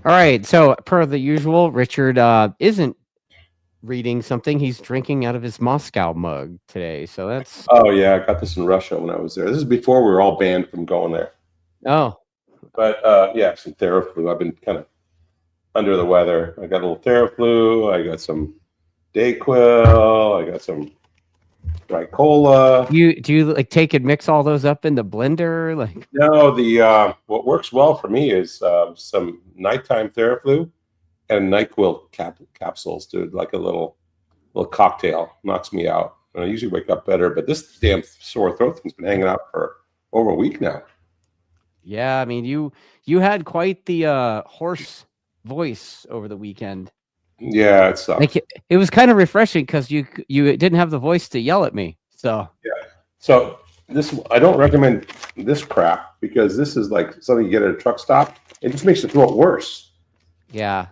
All right. So, per the usual, Richard isn't reading something. He's drinking out of his Moscow mug today. So that's. Oh yeah, I got this in Russia when I was there. This is before we were all banned from going there. Oh. But yeah, some Theraflu. I've been kind of under the weather. I got a little Theraflu. I got some Dayquil. I got some Ricola. Do you like take and mix all those up in the blender? Like No, the what works well for me is some nighttime Theraflu and NyQuil capsules, dude. Like a little cocktail knocks me out. And I usually wake up better, but this damn sore throat thing's been hanging out for over a week now. Yeah, I mean you had quite the hoarse voice over the weekend. Yeah, it sucks. Like it was kind of refreshing because you didn't have the voice to yell at me. So yeah, so this I don't recommend this crap because this is like something you get at a truck stop. It just makes the throat worse. Yeah,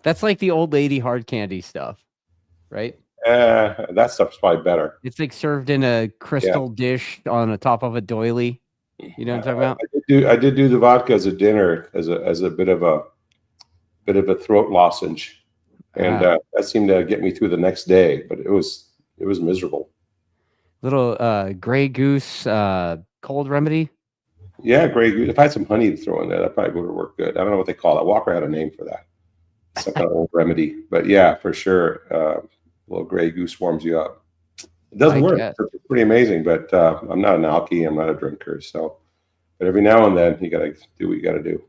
that's like the old lady hard candy stuff, right? That stuff's probably better. It's like served in a crystal dish on the top of a doily. You know what I'm talking about? I did do the vodka as a dinner as a bit of a throat lozenge, and that seemed to get me through the next day. But it was miserable. Little Grey Goose cold remedy. Yeah, Grey Goose. If I had some honey to throw in there, that probably would have worked good. I don't know what they call that. Walker had a name for that. Some kind of old remedy. But yeah, for sure, a little Grey Goose warms you up. It doesn't work. It's pretty amazing, but I'm not an alky. I'm not a drinker. So, but every now and then, you got to do what you got to do.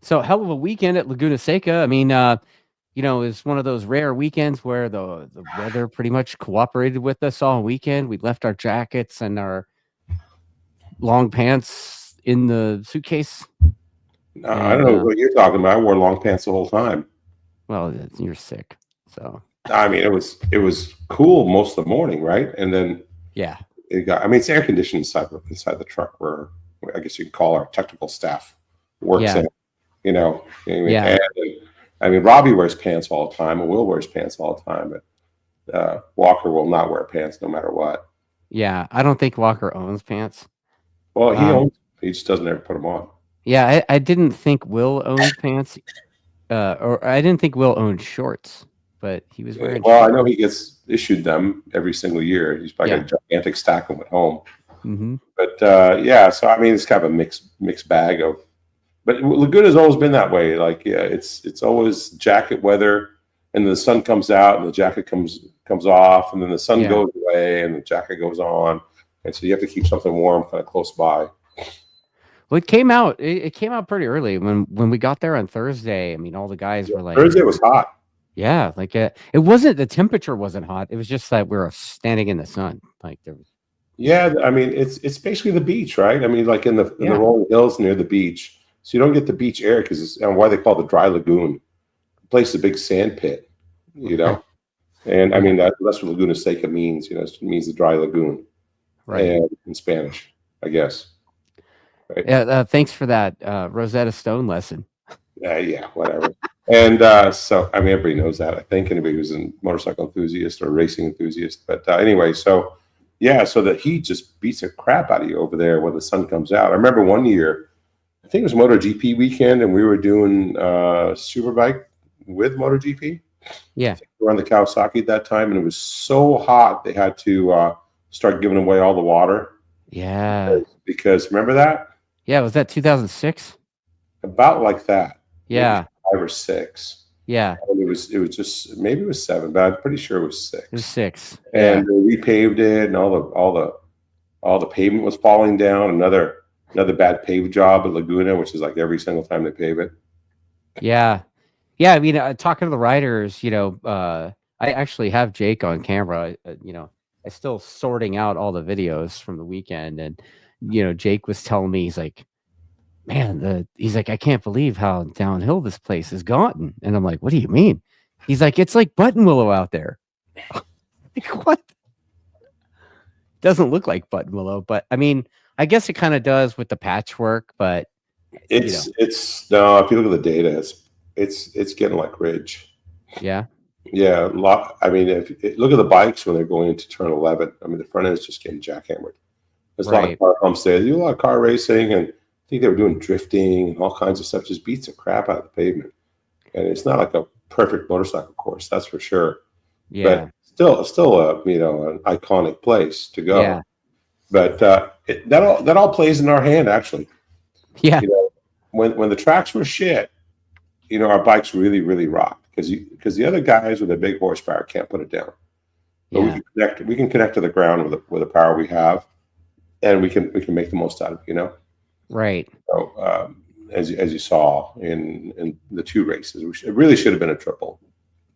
So, hell of a weekend at Laguna Seca. I mean, you know, it's one of those rare weekends where the weather pretty much cooperated with us all weekend. We left our jackets and our long pants in the suitcase. I don't know what you're talking about. I wore long pants the whole time. Well, you're sick, so. I mean, it was cool most of the morning, right? And then yeah, it's air conditioned inside the truck where I guess you could call our technical staff works in. You know, I mean, Robbie wears pants all the time, and Will wears pants all the time, but Walker will not wear pants no matter what. Yeah, I don't think Walker owns pants. Well, he owns. He just doesn't ever put them on. Yeah, I didn't think Will owned pants, or I didn't think Will owned shorts. But he was wearing. Well, I know he gets issued them every single year. He's probably got a gigantic stack of them at home. Mm-hmm. But yeah, so I mean, it's kind of a mixed bag of. But Laguna's always been that way. Like, yeah, it's always jacket weather, and the sun comes out, and the jacket comes off, and then the sun goes away, and the jacket goes on, and so you have to keep something warm, kind of close by. Well, it came out. It came out pretty early when we got there on Thursday. I mean, all the guys were like, Thursday was hot. Yeah, like it wasn't, the temperature wasn't hot. It was just that we were standing in the sun. Like there was. Yeah, I mean, it's basically the beach, right? I mean, like in the rolling hills near the beach, so you don't get the beach air because it's why they call it the dry lagoon. The place is a big sand pit, you know. And I mean that's what Laguna Seca means. You know, it means the dry lagoon, right? And in Spanish, I guess. Right? Yeah. Thanks for that Rosetta Stone lesson. Yeah, whatever. And so, I mean, everybody knows that. I think anybody who's a motorcycle enthusiast or racing enthusiast. But anyway, so yeah, so the heat just beats the crap out of you over there when the sun comes out. I remember one year, I think it was MotoGP weekend, and we were doing Superbike with MotoGP. Yeah, we were on the Kawasaki at that time, and it was so hot they had to start giving away all the water. Yeah, because remember that? Yeah, was that 2006? About like that. Yeah. 5 or 6. Yeah. And it was just, maybe it was 7, but I'm pretty sure it was 6. It was 6. And we repaved it, and all the pavement was falling down. Another bad pave job at Laguna, which is like every single time they pave it. Yeah. Yeah, I mean, talking to the riders, you know, I actually have Jake on camera. You know, I'm still sorting out all the videos from the weekend, and you know, Jake was telling me, he's like, man, he's like, I can't believe how downhill this place has gotten. And I'm like, what do you mean? He's like, it's like Buttonwillow out there. Like, what? Doesn't look like Buttonwillow, but I mean, I guess it kind of does with the patchwork, but it's no, if you look at the data, it's getting like Ridge. Yeah. Yeah, a lot. I mean, look at the bikes when they're going into turn 11. I mean, the front end is just getting jackhammered. There's a lot of car humps there. You do a lot of car racing, and think they were doing drifting and all kinds of stuff. Just beats the crap out of the pavement. And it's not like a perfect motorcycle course, that's for sure. Yeah. But still a an iconic place to go. Yeah. But that all plays in our hand, actually. Yeah. When the tracks were shit, our bikes really, really rocked because the other guys with a big horsepower can't put it down. But we can connect to the ground with the power we have, and we can make the most out of it. Right. So as you saw in the 2 races, it really should have been a triple.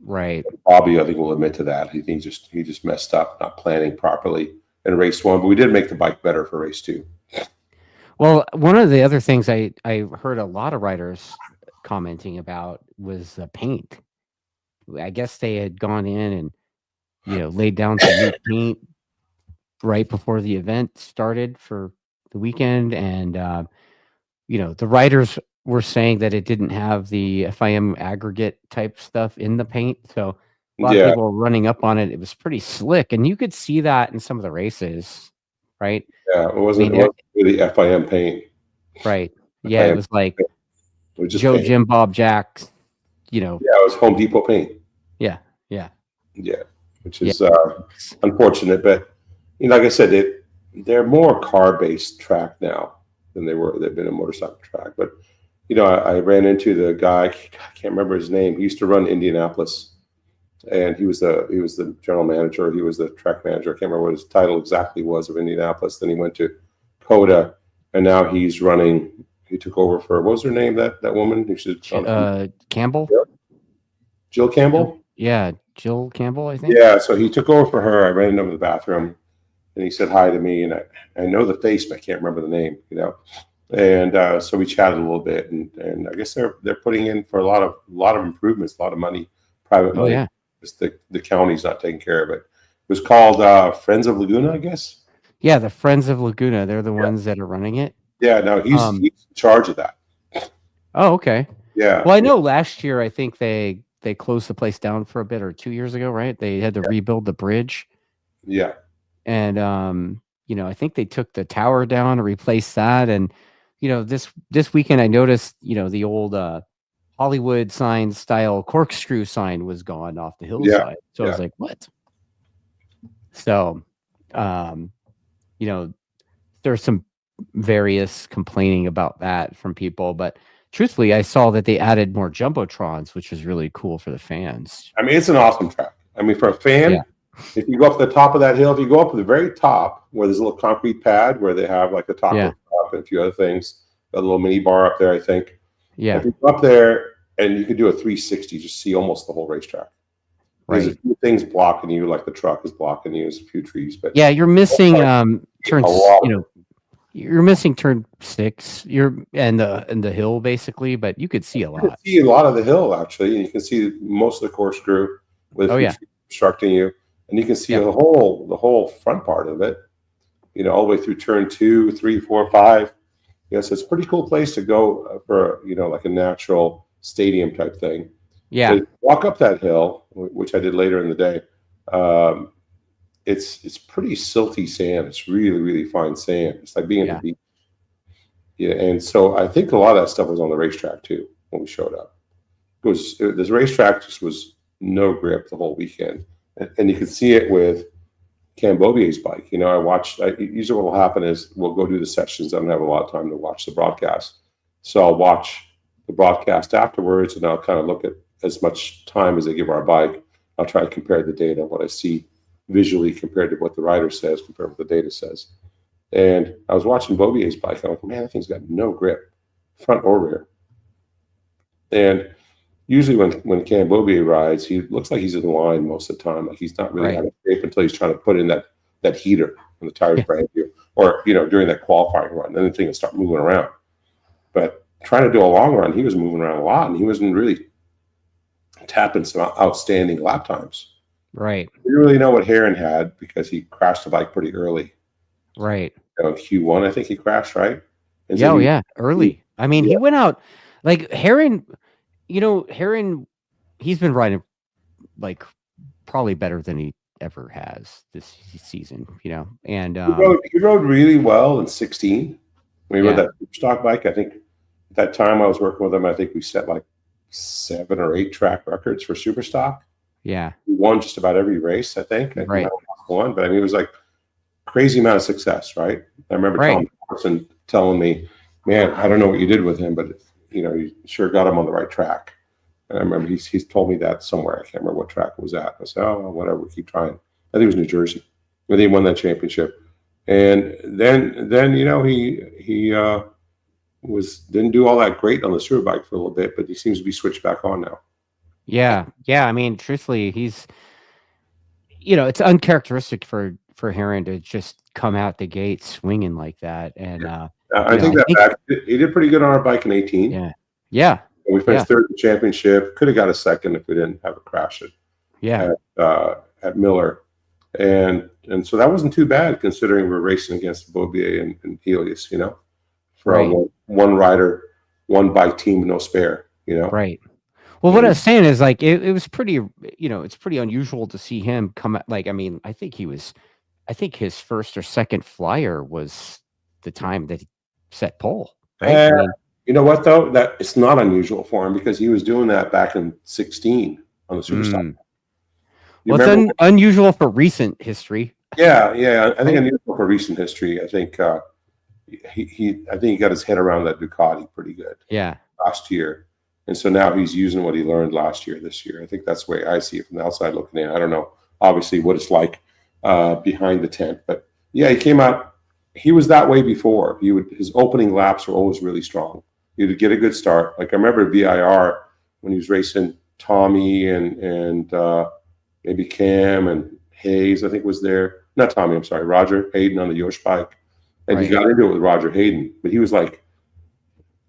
Right. Bobby, I think, will admit to that. He just messed up, not planning properly in race 1, but we did make the bike better for race 2. Well, one of the other things I heard a lot of riders commenting about was the paint. I guess they had gone in and laid down some new paint right before the event started for the weekend, and the riders were saying that it didn't have the FIM aggregate type stuff in the paint, so a lot of people were running up on it. It was pretty slick, and you could see that in some of the races, right? Yeah, it wasn't really FIM paint. Right. Yeah, it was like Joe, paint. Jim, Bob, Jack, Yeah, it was Home Depot paint. Yeah. Yeah, which is unfortunate, but like I said, they're more car-based track now than they've been a motorcycle track. But I ran into the guy, I can't remember his name. He used to run Indianapolis, and he was the general manager. He was the track manager. I can't remember what his title exactly was of Indianapolis. Then he went to Coda, and now he's running. He took over for, what was her name? That woman who should Campbell. Jill Campbell. Yeah, Jill Campbell, I think. Yeah, so he took over for her. I ran into him in the bathroom, and he said hi to me, and I know the face, but I can't remember the name. And so we chatted a little bit, and I guess they're putting in for a lot of improvements, a lot of money, private money. Yeah. Just the county's not taking care of it. It was called Friends of Laguna, I guess. Yeah, the Friends of Laguna. They're the ones that are running it. Yeah, no, he's in charge of that. Oh, okay. Yeah. Well, I know last year I think they closed the place down for a bit, or 2 years ago, right? They had to rebuild the bridge. Yeah. And I think they took the tower down and replaced that. And this weekend I noticed the old Hollywood sign style corkscrew sign was gone off the hillside. So I was like, what? So there's some various complaining about that from people, but truthfully, I saw that they added more jumbotrons, which is really cool for the fans. I mean, it's an awesome track. I mean, for a fan, if you go up the top of that hill, if you go up to the very top where there's a little concrete pad where they have like the taco shop and a few other things, a little mini bar up there, I think. Yeah. If you go up there and you can do a 360, just see almost the whole racetrack. There's a few things blocking you, like the truck is blocking you. There's a few trees, but you're missing turns. You're missing turn 6. You're and the hill basically, but you could see a lot. You can see a lot of the hill actually, and you can see most of the corkscrew with obstructing you, and you can see the whole front part of it. All the way through turn 2, 3, 4, 5. Yes, it's a pretty cool place to go for like a natural stadium type thing. Yeah. But walk up that hill, which I did later in the day. It's pretty silty sand. It's really, really fine sand. It's like being at the beach. Yeah, and so I think a lot of that stuff was on the racetrack too when we showed up. This racetrack just was no grip the whole weekend, and you could see it with Cambobier's bike. Usually what will happen is we'll go do the sessions. I don't have a lot of time to watch the broadcast, so I'll watch the broadcast afterwards, and I'll kind of look at as much time as they give our bike. I'll try to compare the data, what I see visually compared to what the rider says, compared to what the data says. And I was watching Bobier's bike. I'm like, man, that thing's got no grip, front or rear. And usually when Cam Bobier rides, he looks like he's in line most of the time. Like he's not really out of shape until he's trying to put in that heater when the tires brand new, or during that qualifying run. Then the thing will start moving around. But trying to do a long run, he was moving around a lot, and he wasn't really tapping some outstanding lap times. Right. We didn't really know what Heron had because he crashed the bike pretty early. Right. Q1, I think he crashed, right? And early. I mean, he went out like Heron. Heron, he's been riding like probably better than he ever has this season. And he rode really well in 16. When we rode that stock bike, I think at that time I was working with him, I think we set like 7 or 8 track records for super stock. Yeah. We won just about every race, I think. I Right. won, but I mean, it was like crazy amount of success, right? I remember telling me, man, I don't know what you did with him, but you know, you sure got him on the right track. And I remember he's told me that somewhere. I can't remember what track it was at. I said, oh, whatever, keep trying. I think it was New Jersey. But he won that championship. And then you know, he didn't do all that great on the Superbike for a little bit, but he seems to be switched back on now. Yeah. I mean, truthfully, he's, you know, it's uncharacteristic for Heron to just come out the gate swinging like that. And I think he did pretty good on our bike in 18. Yeah. And we finished third in the championship. Could have got a second if we didn't have a crash at Miller. And so that wasn't too bad considering we're racing against Bobier and Helios, you know, for one rider, one bike team, no spare, you know. Right. Well, what I was saying is like it was pretty, you know, it's pretty unusual to see him come out. Like, I mean, I think his first or second flyer was the time that he set pole. Right? You know what though? That it's not unusual for him because he was doing that back in 16 on the Superstock. Well, it's unusual for recent history. Yeah. I think unusual for recent history. I think he got his head around that Ducati pretty good. Yeah. Last year. And so now he's using what he learned last year, this year. I think that's the way I see it from the outside looking in. I don't know, obviously, what it's like behind the tent. But yeah, he came out. He was that way before. His opening laps were always really strong. He would get a good start. Like I remember VIR when he was racing Tommy and maybe Cam and Hayes, I think was there. Not Tommy, I'm sorry, Roger Hayden on the Yosh bike. And he got into it with Roger Hayden. But he was like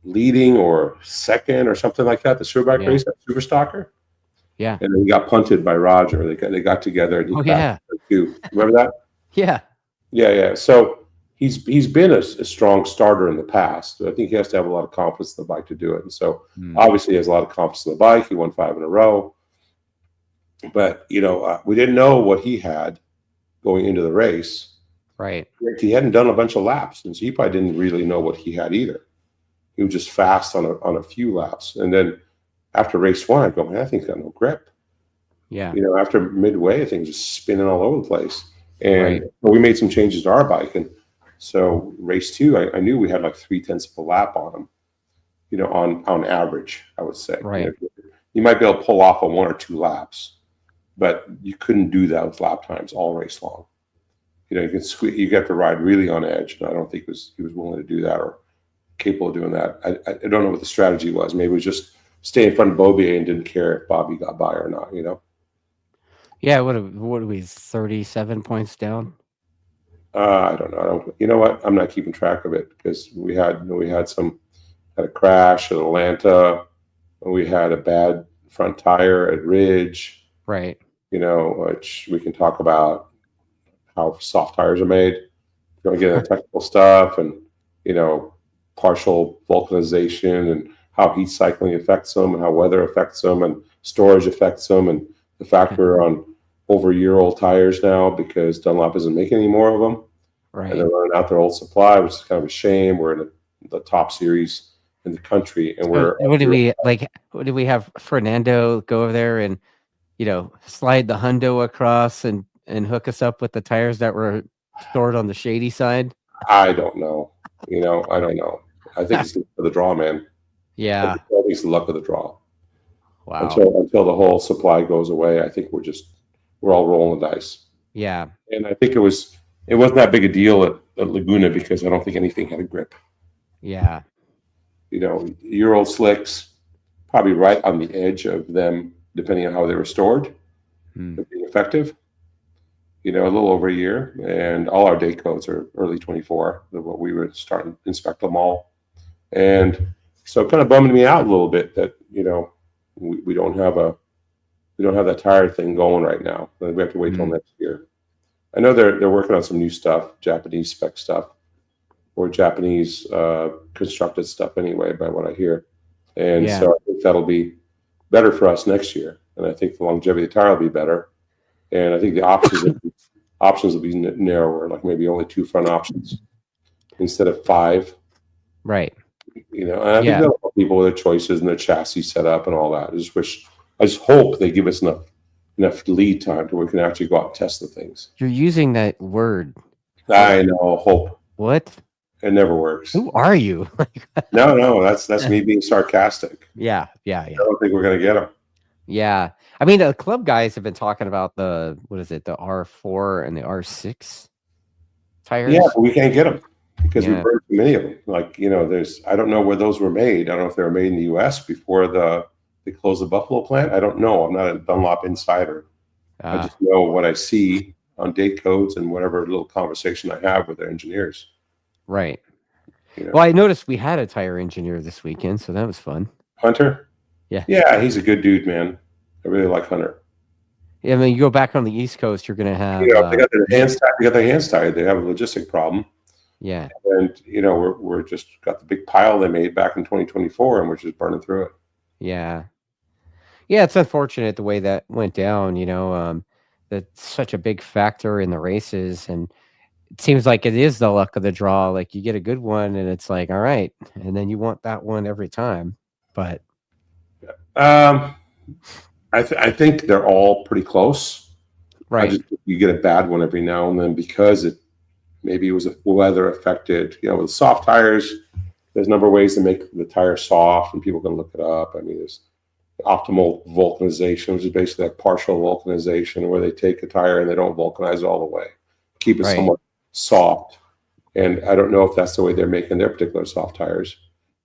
leading or second or something like that, the Superbike race, that Super Stalker. Yeah. And then he got punted by Roger. They got together and he too. Remember that? Yeah. So he's been a strong starter in the past. I think he has to have a lot of confidence in the bike to do it. And so obviously he has a lot of confidence in the bike. He won 5 in a row. But, you know, we didn't know what he had going into the race. Right. He hadn't done a bunch of laps, and so he probably didn't really know what he had either. He was just fast on a few laps. And then after race 1, I go, man, that thing's got no grip. Yeah. You know, after midway, things just spinning all over the place. And we made some changes to our bike. And so race 2, I knew we had like 0.3 of a lap on him, you know, on average, I would say. Right. You know, you might be able to pull off on 1 or 2 laps, but you couldn't do that with lap times all race long. You know, you get to ride really on edge, and I don't think he was willing to do that or capable of doing that. I don't know what the strategy was. Maybe it was just stay in front of Bobier and didn't care if Bobby got by or not, you know? Yeah, what are we, 37 points down? I don't know. You know what? I'm not keeping track of it because we had a crash at Atlanta. We had a bad front tire at Ridge. Right. You know, which we can talk about how soft tires are made. We're going to get into technical stuff and, you know, partial vulcanization and how heat cycling affects them and how weather affects them and storage affects them and the fact we're on over a year-old tires now because Dunlop isn't making any more of them. Right. And they're running out their old supply, which is kind of a shame. We're in the top series in the country. And what did we have Fernando go over there and, you know, slide the hundo across and hook us up with the tires that were stored on the shady side? I don't know. You know, I don't know. I think it's for the draw, man. Yeah. I think it's the luck of the draw. Wow. Until the whole supply goes away, I think we're all rolling the dice. Yeah. And I think it wasn't that big a deal at Laguna because I don't think anything had a grip. Yeah. You know, year-old slicks, probably right on the edge of them, depending on how they were stored, of being effective. You know, a little over a year, and all our date codes are early 24. What we were starting to inspect them all, and so it kind of bummed me out a little bit that, you know, we don't have that tire thing going right now. We have to wait till next year. I know they're working on some new stuff, Japanese spec stuff, or Japanese constructed stuff anyway, by what I hear, and so I think that'll be better for us next year, and I think the longevity of the tire will be better. And I think the options will be narrower, like maybe only 2 front options instead of 5. Right. You know, and I think Yeah. they'll help people with their choices and their chassis setup and all that. I just hope they give us enough lead time to where we can actually go out and test the things. You're using that word. I know, hope. What? It never works. Who are you? No, that's me being sarcastic. Yeah. I don't think we're gonna get them. Yeah. I mean, the club guys have been talking about the R4 and the R6 tires. Yeah, but we can't get them because we Yeah. burned too many of them. Like, you know, I don't know where those were made. I don't know if they were made in the U.S. before they closed the Buffalo plant. I don't know. I'm not a Dunlop insider. I just know what I see on date codes and whatever little conversation I have with their engineers. Right. You know. Well, I noticed we had a tire engineer this weekend, so that was fun. Hunter? Yeah. Yeah, he's a good dude, man. I really like Hunter. Yeah, I mean, you go back on the East Coast, you're going to have... You know, they got their hands tied. They have a logistic problem. Yeah. And, you know, we're just got the big pile they made back in 2024, and we're just burning through it. Yeah. Yeah, it's unfortunate the way that went down, you know, that's such a big factor in the races. And it seems like it is the luck of the draw. Like you get a good one and it's like, all right. And then you want that one every time. But I think they're all pretty close. right. You get a bad one every now and then because maybe it was weather affected. You know, with soft tires, there's a number of ways to make the tire soft, and people can look it up. I mean, there's optimal vulcanization, which is basically like partial vulcanization, where they take a tire and they don't vulcanize it all the way, keep it somewhat soft. And I don't know if that's the way they're making their particular soft tires.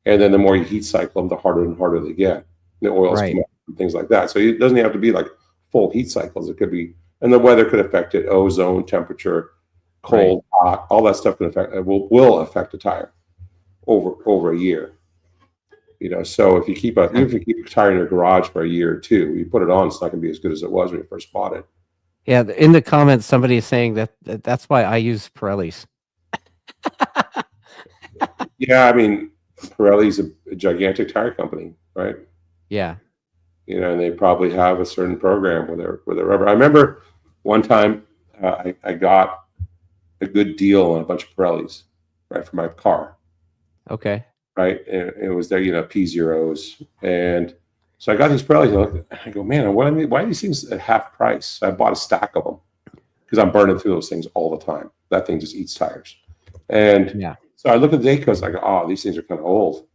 And then the more you heat cycle them, the harder and harder they get. The oils come out and things like that. So it doesn't have to be like full heat cycles. It could be, and the weather could affect it. Ozone, temperature, cold, hot, all that stuff can affect. Will affect a tire over a year. You know, so if you keep a tire in your garage for a year or two, you put it on, it's not going to be as good as it was when you first bought it. Yeah, in the comments, somebody is saying that's why I use Pirellis. Yeah, I mean, Pirelli's a gigantic tire company, right? Yeah. You know, and they probably have a certain program with their rubber. I remember one time I got a good deal on a bunch of Pirellis, right, for my car. Okay. Right, and it was their, you know, P0s, and so I got these Pirellis. I go, man, why are these things at half price? So I bought a stack of them because I'm burning through those things all the time. That thing just eats tires, and so I look at the date codes. I go, oh, these things are kind of old.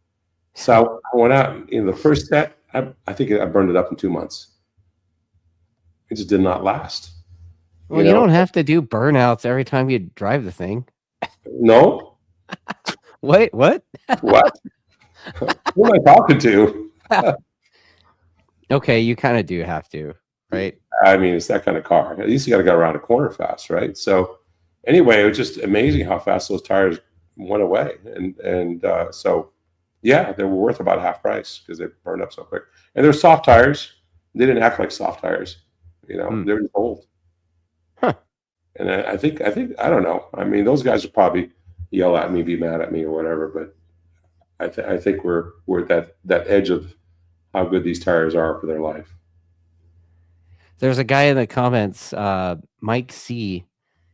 So I went out in the first set. I think I burned it up in 2 months. It just did not last. Well, you don't have to do burnouts every time you drive the thing. No. Wait, what? What? Who am I talking to? Okay, you kind of do have to, right? I mean, it's that kind of car. At least you got to go around a corner fast, right? So anyway, it was just amazing how fast those tires went away. And so, yeah, they were worth about half price because they burned up so quick. And they're soft tires. They didn't act like soft tires. You know, they were just old. Huh. And I think, I don't know. I mean, those guys would probably yell at me, be mad at me or whatever, but I think we're at that edge of how good these tires are for their life. There's a guy in the comments, Mike C.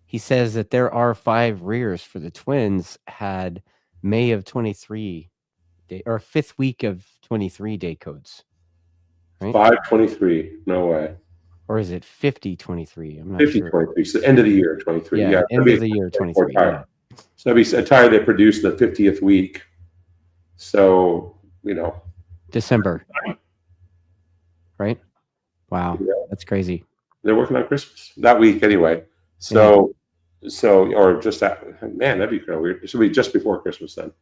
He says that there are 5 rears for the twins had May of 23 day or 5th week of 23 day codes. Right? 5/23, no way. Or is it 50/23? I'm not 50/23. So end of the year 23. Yeah, end of the year 23. Yeah. So that'd be a tire they produced the 50th week. So, you know, December. Right? Wow. Yeah. That's crazy. They're working on Christmas that week anyway. So or just that, man, that'd be kind of weird. It should be just before Christmas then.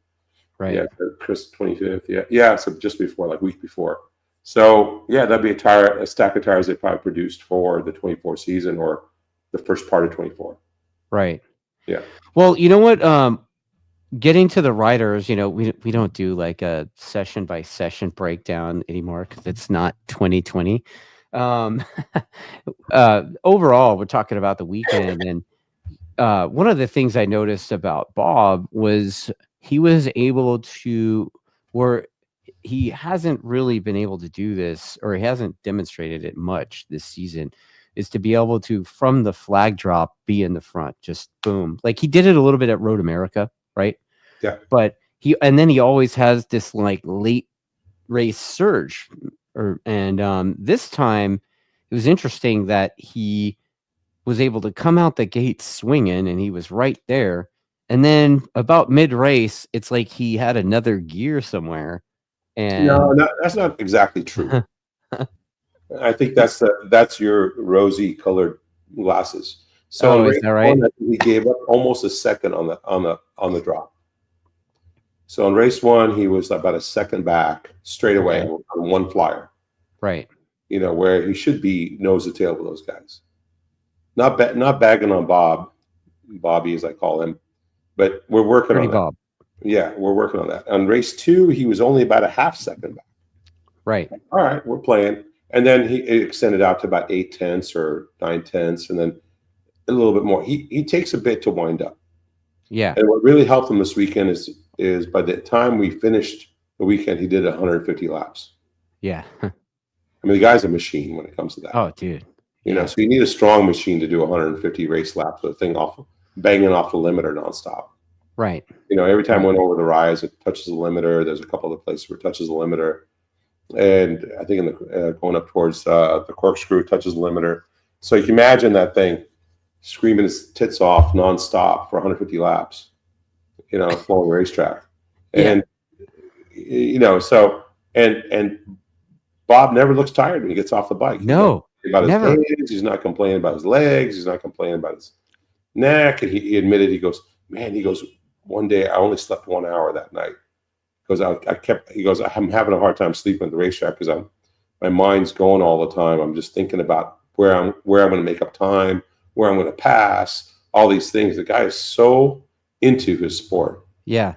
Right. Yeah, Christmas 25th. Yeah. Yeah. So just before, like week before. So yeah, that'd be a stack of tires they probably produced for the 24 season or the first part of 24. Right. Yeah. Well, you know what? Getting to the riders, you know, we don't do like a session by session breakdown anymore because it's not 2020. Overall, we're talking about the weekend, and one of the things I noticed about Bob was he was able to, where he hasn't really been able to do this, or he hasn't demonstrated it much this season, is to be able to, from the flag drop, be in the front, just boom. Like he did it a little bit at Road America, right? Yeah. But and then he always has this like late race surge, and this time it was interesting that he was able to come out the gate swinging, and he was right there. And then about mid race, it's like he had another gear somewhere. And No, that's not exactly true. I think that's your rosy colored glasses. So in is race that right? one, he gave up almost a second on the drop. So in race one, he was about a second back straight away on one flyer. Right. You know, where he should be nose to tail with those guys. Not bagging on Bobby as I call him, but we're working on that. Bob. Yeah, we're working on that. On race two, he was only about a half second back. Right. All right, we're playing. And then he extended out to about 8/10 or 9/10, and then a little bit more. He takes a bit to wind up. Yeah. And what really helped him this weekend is by the time we finished the weekend, he did 150 laps. Yeah. I mean, the guy's a machine when it comes to that. Oh, dude. You know, so you need a strong machine to do 150 race laps with a thing banging off the limiter nonstop. Right. You know, every time I went over the rise, it touches the limiter. There's a couple of places where it touches the limiter. And I think in the going up towards the corkscrew, it touches the limiter. So you can imagine that thing screaming its tits off nonstop for 150 laps, you know, flowing racetrack. And, you know, so, and Bob never looks tired when he gets off the bike. No, about his never. hands, he's not complaining about his legs, he's not complaining about his neck. And he admitted, he goes, one day I only slept 1 hour that night. Because I'm having a hard time sleeping at the racetrack because my mind's going all the time. I'm just thinking about where I'm going to make up time, where I'm going to pass, all these things. The guy is so into his sport. Yeah.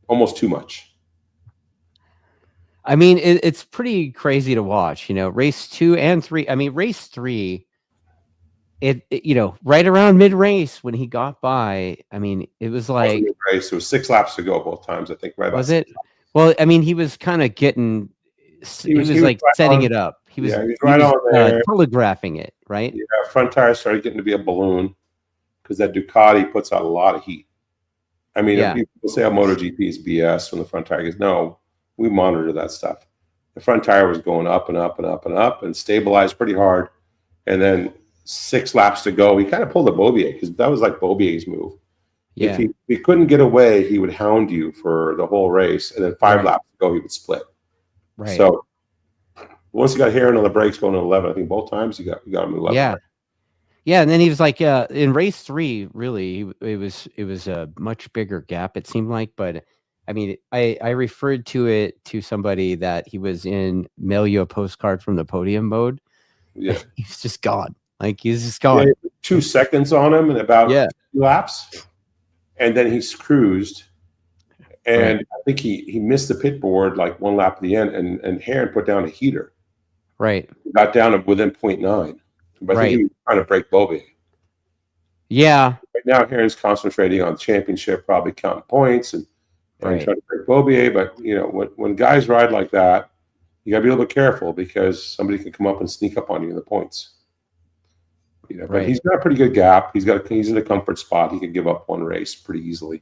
Almost too much. I mean, it's pretty crazy to watch, you know, race 2 and 3. I mean, race 3, it you know, right around mid race when he got by, I mean, it was like race. It was 6 laps to go both times, I think. Right? Was it? Well, I mean, he was kind of getting. He was like right setting it up. He was right on there, telegraphing it, right? Yeah, front tire started getting to be a balloon because that Ducati puts out a lot of heat. I mean, people say, "Oh, MotoGP is BS" when the front tire goes. No, we monitor that stuff. The front tire was going up and up and up and up and stabilized pretty hard, and then 6 laps to go, he kind of pulled a Bobier because that was like Bobier's move. Yeah. If he couldn't get away, he would hound you for the whole race, and then 5 laps to go, he would split. Right. So once he got Heron on the brakes going to 11, I think both times he got him 11. Yeah. Yeah, and then he was like, in race 3, really, it was a much bigger gap, it seemed like. But I mean, I referred to it to somebody that he was in mail you a postcard from the podium mode. Yeah, he's just gone. Like he's just gone. Yeah, 2 seconds on him and about 2 laps, and then he's cruised. And I think he missed the pit board like 1 lap at the end, and Heron put down a heater. Right. He got down to within 0.9. But I think he was trying to break Bobby. Yeah. Right now, Heron's concentrating on championship, probably counting points and trying to break Bobby. But, you know, when guys ride like that, you got to be a little bit careful because somebody can come up and sneak up on you in the points. You know, but he's got a pretty good gap. He's in a comfort spot. He could give up 1 race pretty easily,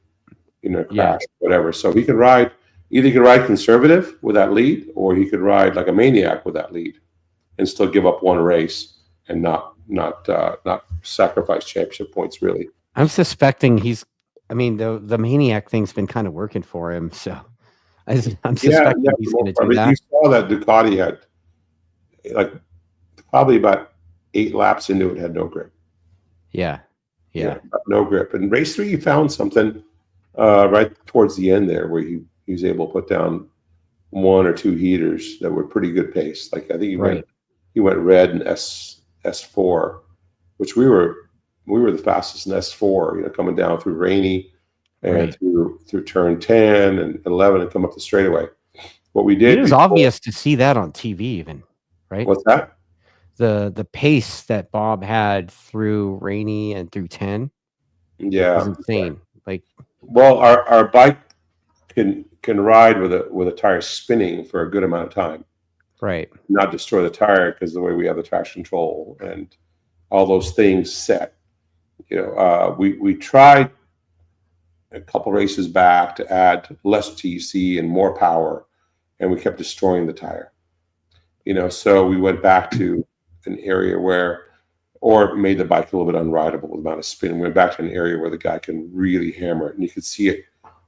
you know, crash, whatever. So he could ride. Either he could ride conservative with that lead, or he could ride like a maniac with that lead, and still give up 1 race and not sacrifice championship points. Really, I'm suspecting I mean, the maniac thing's been kind of working for him. So I'm suspecting he's going to do that. You saw that Ducati had like probably about 8 laps into it, had no grip. Yeah. No grip. And race 3, he found something right towards the end there where he was able to put down 1 or 2 heaters that were pretty good pace. Like I think he went red in S4, which we were the fastest in S4. You know, coming down through Rainy and through turn 10 and 11 and come up the straightaway. What we did. It was obvious to see that on TV, even, right? What's that? The pace that Bob had through Rainy and through 10. Yeah, was insane. Like, well, our bike can ride with a tire spinning for a good amount of time. Right. Not destroy the tire because the way we have the traction control and all those things set. You know, we tried a couple races back to add less TC and more power, and we kept destroying the tire. So we went back to an area or made the bike a little bit unrideable with the amount of spin. We went back to an area where the guy can really hammer it, and you could see it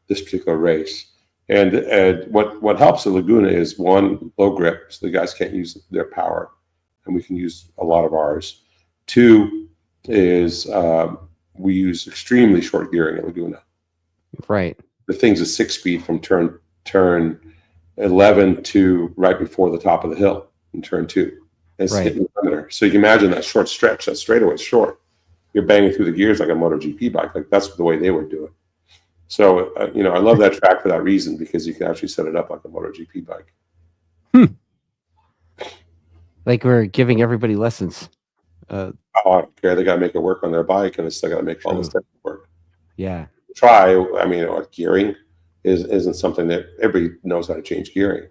this particular race. And what helps at Laguna is, one, low grip, so the guys can't use their power, and we can use a lot of ours. Two is we use extremely short gearing at Laguna. Right. The thing's a 6-speed from turn 11 to right before the top of the hill in turn 2. It's hitting the limiter. So you can imagine that short stretch, that straightaway is short. You're banging through the gears like a MotoGP bike. Like, that's the way they would do it. So, I love that track for that reason, because you can actually set it up like a MotoGP bike. Like we're giving everybody lessons. I don't care. They got to make it work on their bike, and they still got to make all this stuff work. Yeah. Gearing isn't something that everybody knows how to change gearing,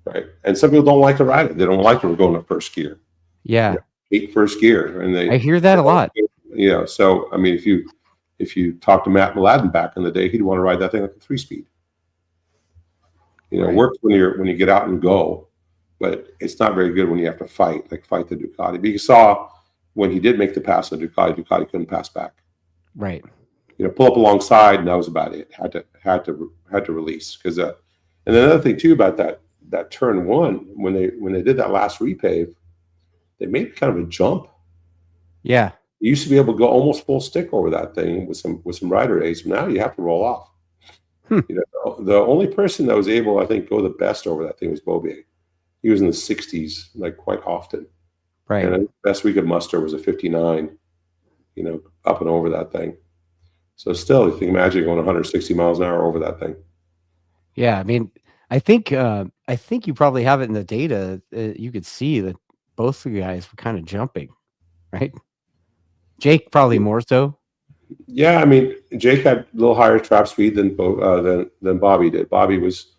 right? And some people don't like to ride it. They don't like to go in first gear. Yeah. Hate first gear, and I hear that a lot. So if you talk to Matt Mladen back in the day, he'd want to ride that thing like a 3-speed. Works when you get out and go, but it's not very good when you have to fight the Ducati. But you saw when he did make the pass on the Ducati couldn't pass back. Right. Pull up alongside, and that was about it. Had to release, because and then another thing too about that turn 1, when they did that last repave, they made kind of a jump. Yeah. You used to be able to go almost full stick over that thing with some rider aids. Now you have to roll off. The only person that was able, I think, go the best over that thing was Bobby. He was in the 60s, like, quite often. Right. And the best we could muster was a 59, up and over that thing. So still, you can imagine going 160 miles an hour over that thing. Yeah, I think you probably have it in the data. You could see that both of the guys were kind of jumping, right? Jake probably more so. Yeah, Jake had a little higher trap speed than Bobby did. Bobby was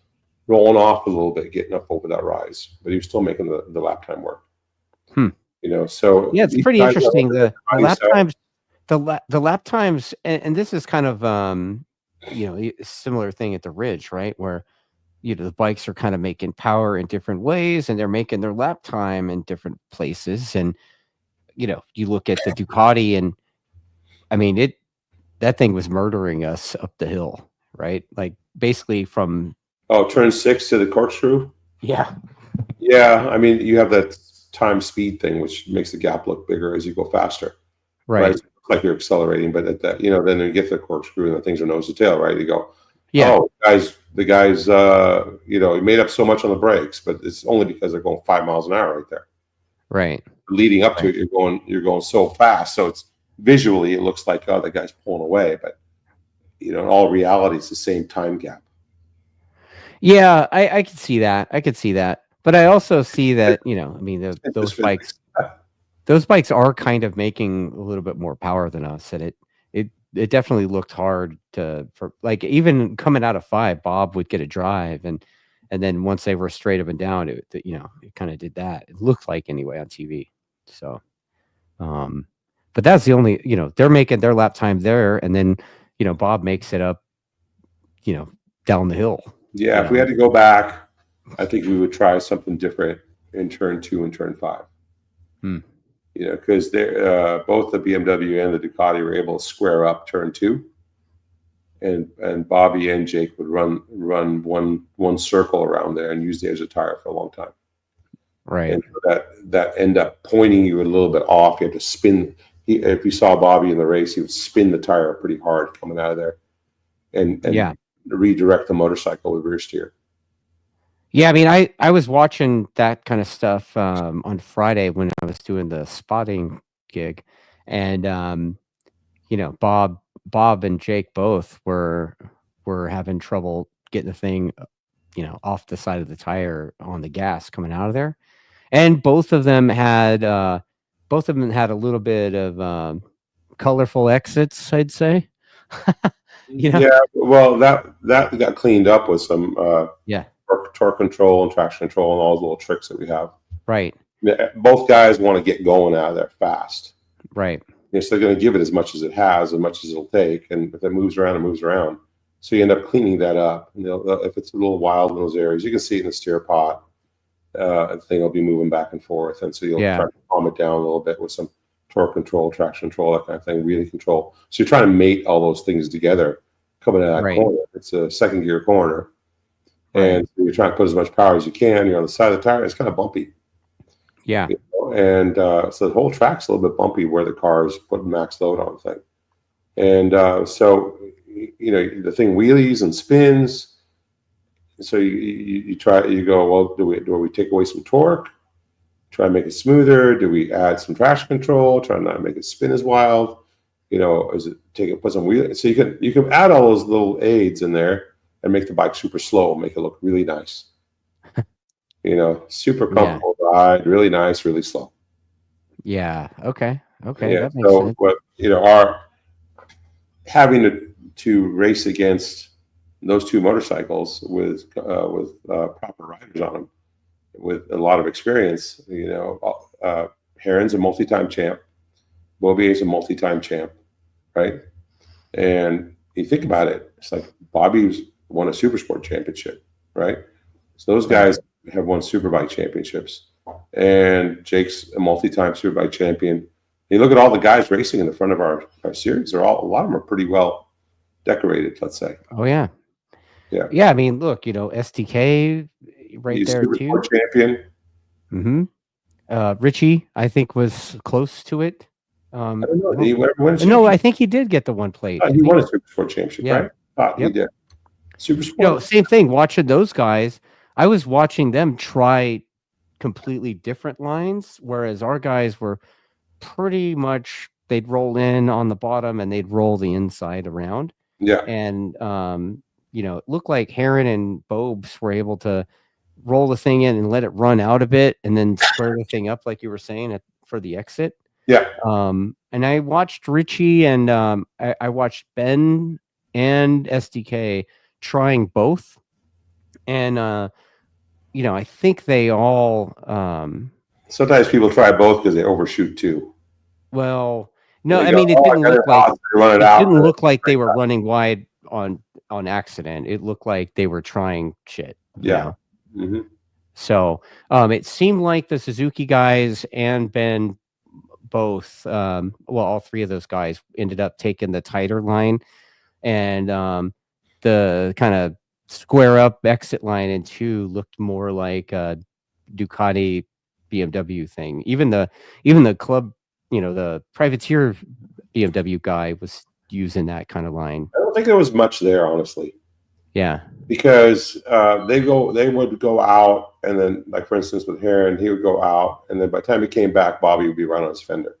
rolling off a little bit, getting up over that rise, but he was still making the lap time work. So yeah, it's pretty interesting. The lap times, and this is kind of a similar thing at the Ridge, right? Where the bikes are kind of making power in different ways, and they're making their lap time in different places. And you look at the Ducati, and that thing was murdering us up the hill, right? Like, basically from turn 6 to the corkscrew. Yeah. You have that time speed thing, which makes the gap look bigger as you go faster, right? So like you're accelerating, but at that, then you get the corkscrew and the things are nose to tail, right? You go, the guys, he made up so much on the brakes, but it's only because they're going 5 miles an hour right there. Right. Leading up to it, you're going so fast, so it's visually it looks like, the guy's pulling away, but in all reality, it's the same time gap. Yeah, I could see that. But I also see that, those bikes are kind of making a little bit more power than us, and it definitely looked hard for even coming out of 5, Bob would get a drive, and then once they were straight up and down, it kind of did that. It looked like, anyway, on TV. So, but that's the only, they're making their lap time there, and then Bob makes it up, down the hill. Yeah, if we had to go back, I think we would try something different in turn 2 and turn 5. Because both the BMW and the Ducati were able to square up turn 2, and Bobby and Jake would run one circle around there and use the edge of the tire for a long time. Right. And that end up pointing you a little bit off. You have to spin. If you saw Bobby in the race, he would spin the tire pretty hard coming out of there, and redirect the motorcycle with rear steer. Yeah, I was watching that kind of stuff on Friday when I was doing the spotting gig, and Bob and Jake both were having trouble getting the thing, off the side of the tire on the gas coming out of there, and both of them had a little bit of colorful exits, I'd say. Yeah, well, that got cleaned up with some torque control and traction control and all those little tricks that we have. Right. Both guys want to get going out of there fast. Right. So they're going to give it as much as it has, as much as it'll take, and if it moves around, it moves around. So you end up cleaning that up. And if it's a little wild in those areas, you can see it in the steer pot. The thing will be moving back and forth, and so you'll try to calm it down a little bit with some torque control, traction control, that kind of thing, wheelie control. So you're trying to mate all those things together coming out of that corner. It's a second gear corner, and so you're trying to put as much power as you can. You're on the side of the tire. It's kind of bumpy. Yeah. And so the whole track's a little bit bumpy where the car is putting max load on the thing. And so, the thing wheelies and spins. So you go, well, do we take away some torque? Try to make it smoother? Do we add some traction control? Try not to make it spin as wild? Is it put some wheel? So you can add all those little aids in there and make the bike super slow, make it look really nice. Super comfortable ride, really nice, really slow. Yeah. Okay. Yeah. That makes sense. What our having to race against those two motorcycles with proper riders on them, with a lot of experience. Heron's a multi-time champ. Bobby is a multi-time champ, right? And you think about it, it's like Bobby's won a Supersport championship, right? So those guys have won Superbike championships, and Jake's a multi-time Superbike champion. You look at all the guys racing in the front of our series; a lot of them are pretty well decorated. Let's say. Oh yeah. Yeah. Yeah. I mean, look, SDK right there too. Supersport champion. Mm-hmm. Richie, I think, was close to it. I don't know. Did he win no, I think he did get the one plate. He won a Supersport championship, right? He did. Supersport. Same thing. Watching those guys, I was watching them try completely different lines, whereas our guys were pretty much, they'd roll in on the bottom and they'd roll the inside around. Yeah. And it looked like Heron and Bobes were able to roll the thing in and let it run out a bit and then square the thing up like you were saying for the exit. Yeah. And I watched Richie and I watched Ben and SDK trying both. And I think they all sometimes people try both because they overshoot too. Well, no, I mean, it didn't look like they were running wide on accident. It looked like they were trying shit. Yeah. Mm-hmm. So it seemed like the Suzuki guys and Ben both, all three of those guys ended up taking the tighter line, and the kind of square up exit line in 2 looked more like a Ducati BMW thing. Even the club, the privateer BMW guy was using that kind of line. I don't think there was much there, honestly. Yeah. Because they would go out, and then, like, for instance, with Heron, he would go out, and then by the time he came back, Bobby would be right on his fender.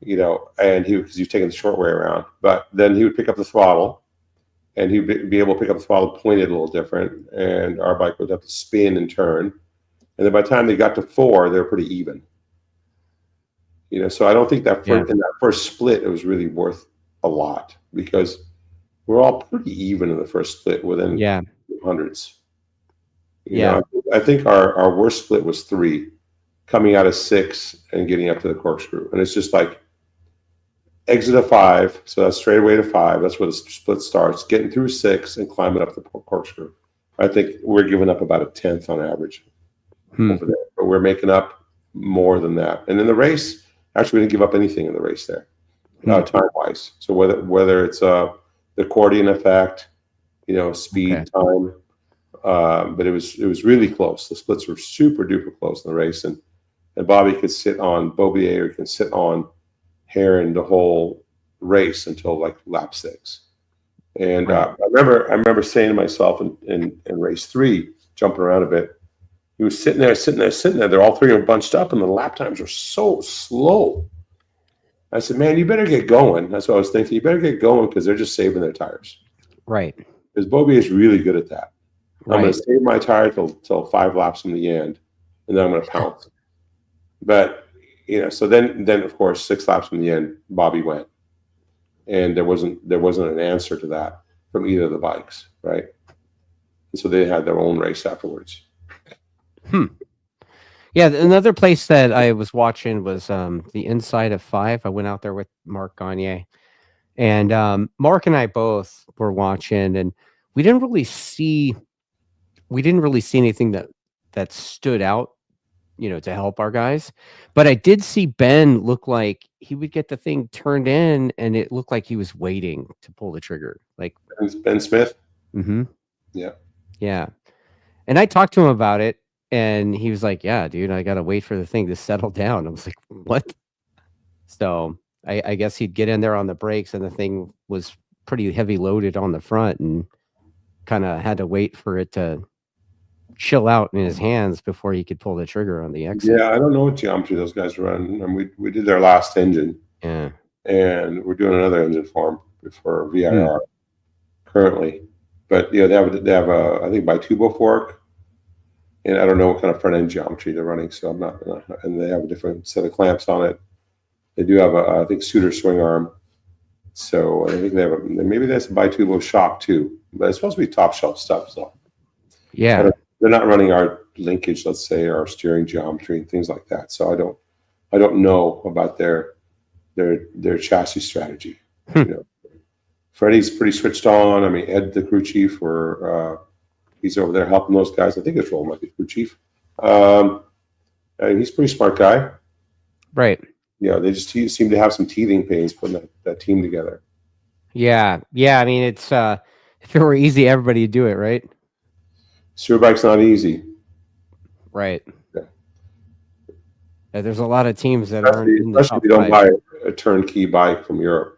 And because he was taking the short way around. But then he would pick up the throttle, and he'd be able to pick up the throttle pointed a little different, and our bike would have to spin and turn. And then by the time they got to 4, they were pretty even. So I don't think that in that first split, it was really worth a lot, because we're all pretty even in the first split within hundreds. I think our worst split was 3, coming out of 6 and getting up to the corkscrew. And it's just like exit of 5, so that's straight away to 5. That's where the split starts. Getting through 6 and climbing up the corkscrew. I think we're giving up about a 10th on average over there, but we're making up more than that. And in the race, actually, we didn't give up anything in the race there, time-wise. So whether it's the accordion effect, speed, time, but it was really close. The splits were super duper close in the race, and Bobby could sit on Bobier, can sit on Heron the whole race until like lap 6. And I remember saying to myself in race 3, jumping around a bit, he was sitting there. They're all 3 of them bunched up, and the lap times were so slow. I said, man, you better get going. That's what I was thinking. You better get going, because they're just saving their tires. Right. Because Bobby is really good at that. I'm going to save my tire till 5 laps from the end, and then I'm going to pounce. But, so then of course, 6 laps from the end, Bobby went. And there wasn't an answer to that from either of the bikes, right? And so they had their own race afterwards. Yeah, another place that I was watching was the inside of 5. I went out there with Mark Gagne, and Mark and I both were watching, and we didn't really see anything that stood out, to help our guys. But I did see Ben look like he would get the thing turned in, and it looked like he was waiting to pull the trigger. Like Ben Smith. Mm-hmm. Yeah. Yeah. And I talked to him about it, and he was like, "Yeah, dude, I gotta wait for the thing to settle down." I was like, "What?" So I guess he'd get in there on the brakes, and the thing was pretty heavy loaded on the front, and kind of had to wait for it to chill out in his hands before he could pull the trigger on the exit. Yeah, I don't know what geometry those guys run. And we did their last engine. Yeah. And we're doing another engine for them for VIR currently. But they have a I think bitubo fork, and I don't know what kind of front end geometry they're running. So I'm not gonna. And they have a different set of clamps on it. They do have I think Suter swing arm. So I think they have maybe that's a bitubo shock too. But it's supposed to be top shelf stuff. So yeah, they're not running our linkage, let's say, our steering geometry and things like that. So I don't know about their chassis strategy. Freddie's pretty switched on. I mean, Ed, the crew chief, he's over there helping those guys. I think his role might be crew chief. And he's a pretty smart guy. Right. They just seem to have some teething pains putting that team together. Yeah. I mean, it's if it were easy, everybody would do it, right? Superbike's not easy. Right. Yeah. There's a lot of teams that aren't in the especially if you don't buy a turnkey bike from Europe.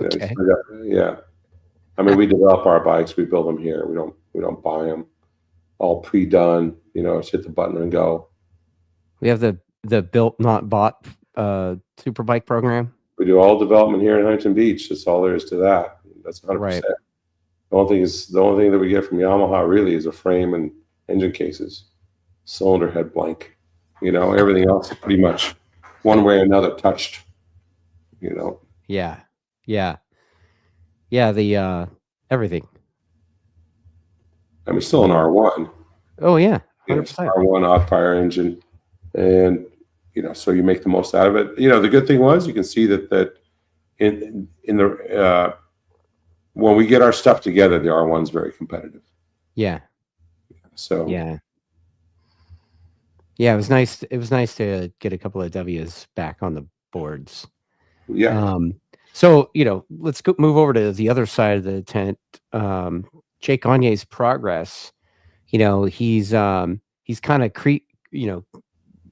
Okay. Yeah. I mean, we develop our bikes. We build them here. We don't buy them all pre-done. Just hit the button and go. We have the built not bought Superbike program. We do all development here in Huntington Beach. That's all there is to that. That's 100%. Right. The only thing that we get from Yamaha really is a frame and engine cases, cylinder head blank. Everything else is pretty much one way or another touched. Yeah. The everything. I mean, still an R1. Oh yeah, 100%. R1 odd fire engine, and so you make the most out of it. The good thing was you can see that in the when we get our stuff together, the R1's very competitive. Yeah. So yeah, it was nice. It was nice to get a couple of W's back on the boards. Yeah. So let's move over to the other side of the tent. Jake Gagne's progress. He's kind of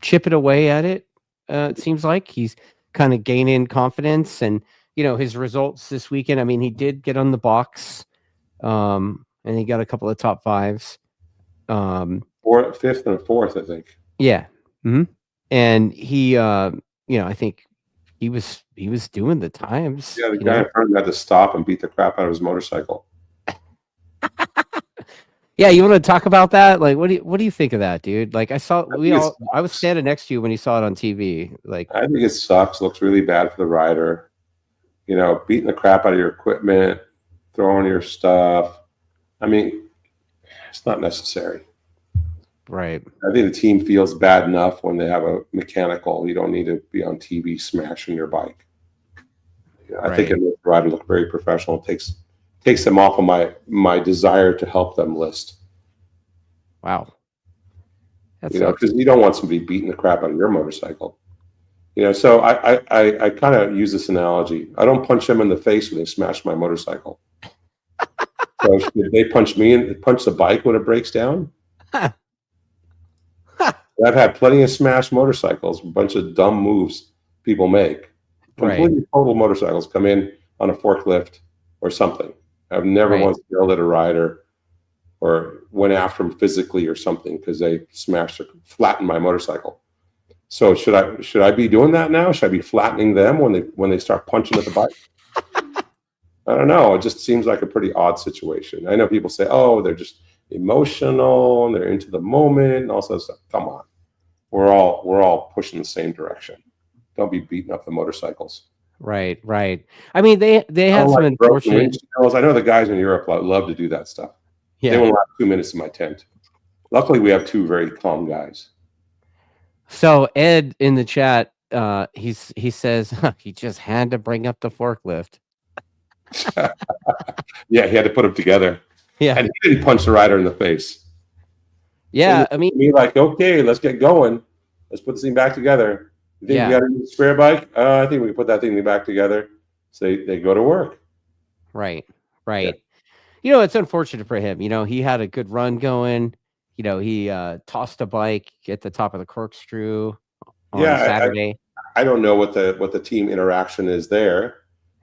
chipping away at it. It seems like he's kind of gaining confidence, and his results this weekend. I mean, he did get on the box, and he got a couple of top fives. Fifth and a fourth, I think. Yeah. Mm-hmm. And he, I think he was doing the times. Yeah, the guy in front of him had to stop and beat the crap out of his motorcycle. Yeah, you want to talk about that? Like, what do you think of that, dude? Like, I was standing next to you when you saw it on TV. Like, I think it sucks. Looks really bad for the rider. Beating the crap out of your equipment, throwing your stuff. I mean, it's not necessary. Right. I think the team feels bad enough when they have a mechanical. You don't need to be on TV smashing your bike. I think it makes the rider look very professional. It takes them off of my desire to help them list. Wow. Because you don't want somebody beating the crap out of your motorcycle. So I kind of use this analogy. I don't punch them in the face when they smash my motorcycle. So if they punch me and punch the bike when it breaks down. I've had plenty of smashed motorcycles, a bunch of dumb moves people make. Completely total motorcycles come in on a forklift or something. I've never once yelled at a rider or went after them physically or something because they smashed or flattened my motorcycle. So should I be doing that now? Should I be flattening them when they start punching at the bike? I don't know. It just seems like a pretty odd situation. I know people say, "Oh, they're just emotional and they're into the moment," and all sorts of stuff. Come on, we're all pushing the same direction. Don't be beating up the motorcycles. Right. I mean, they had some unfortunate. I know the guys in Europe love to do that stuff. Yeah. They won't last 2 minutes in my tent. Luckily, we have two very calm guys. So Ed in the chat, he says he just had to bring up the forklift. Yeah, he had to put them together. Yeah, and he didn't punch the rider in the face. yeah. So I mean, me like, okay, let's get going. Let's put this thing back together. You think we got a spare bike? I think we can put that thing back together. So they go to work. Right. You know, it's unfortunate for him. You know, he had a good run going. You know, he tossed a bike at the top of the corkscrew on Saturday. I don't know what the team interaction is there.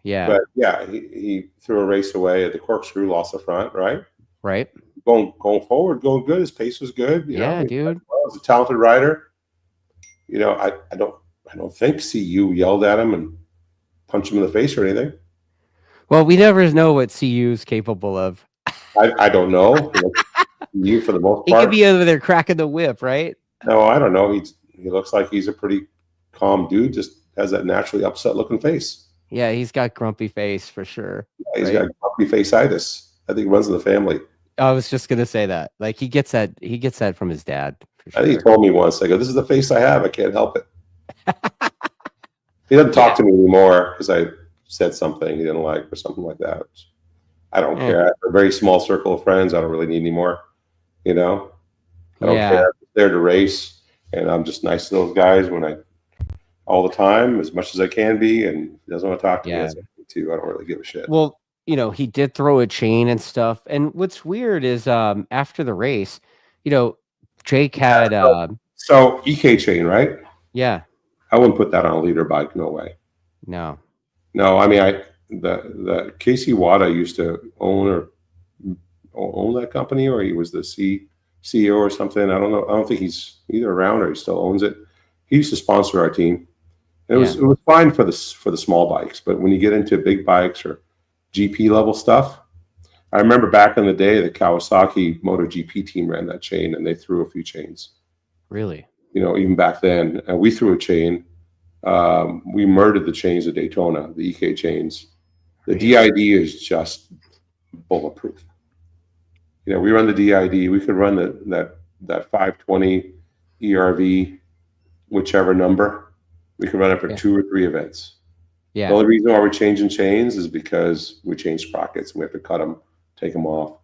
Yeah. But yeah, he threw a race away at the corkscrew, lost the front, right? Right. Going forward, going good. His pace was good. You know, dude. Well, he's a talented rider. You know, I don't think CU yelled at him and punched him in the face or anything. Well, we never know what CU is capable of. I don't know. You for the most part. He could be over there cracking the whip, right? No, I don't know. He looks like he's a pretty calm dude. Just has that naturally upset looking face. Yeah, he's got grumpy face for sure. Yeah, he's got grumpy face-itis. I think it runs in the family. I was just gonna say that. Like he gets that from his dad. For sure. I think he told me once. I go, "This is the face I have. I can't help it." He doesn't talk to me anymore because I said something he didn't like or something like that. I don't care. I have a very small circle of friends. I don't really need any more. You know, I don't care. I'm there to race, and I'm just nice to those guys all the time, as much as I can be. And if he doesn't want to talk to me, that's too. I don't really give a shit. Well, you know, he did throw a chain and stuff. And what's weird is after the race, you know, Jake had so EK chain, right? Yeah. I wouldn't put that on a leader bike. No way. No. I mean, the Casey Wada used to own that company, or he was the CEO or something. I don't know. I don't think he's either around or he still owns it. He used to sponsor our team. And it was fine for the small bikes, but when you get into big bikes or GP level stuff, I remember back in the day the Kawasaki MotoGP team ran that chain, and they threw a few chains. Really? You know, even back then, and we threw a chain. We murdered the chains at Daytona, the EK chains. The DID is just bulletproof. You know, we run the DID. We could run that 520 ERV, whichever number. We could run it for 2 or 3 events. Yeah. The only reason why we're changing chains is because we change sprockets and we have to cut them, take them off.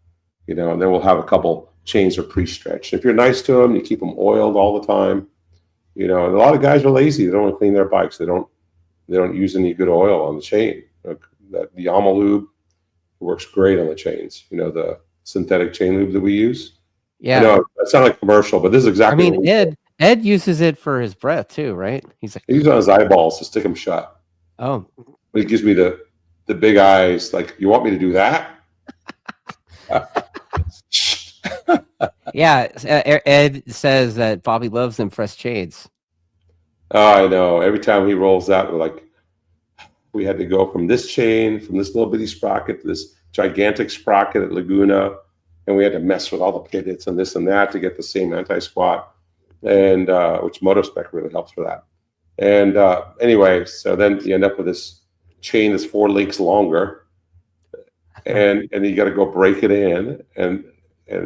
You know, and then we'll have a couple chains are pre-stretched. If you're nice to them, you keep them oiled all the time. You know, and a lot of guys are lazy. They don't want to clean their bikes. They don't use any good oil on the chain. That Yamaha lube works great on the chains. You know, the synthetic chain lube that we use. Yeah. I know that sounds like commercial, but this is exactly. I mean, Ed uses it for his breath too, right? He's like, he uses it on his eyeballs to stick them shut. Oh. But he gives me the big eyes. Like, you want me to do that? Yeah, Ed says that Bobby loves them fresh chains. Oh, I know. Every time he rolls out, we had to go from this chain, from this little bitty sprocket to this gigantic sprocket at Laguna, and we had to mess with all the pivots and this and that to get the same anti-squat, and which MotoSpec really helps for that. And anyway, so then you end up with this chain that's 4 links longer, and you got to go break it in, and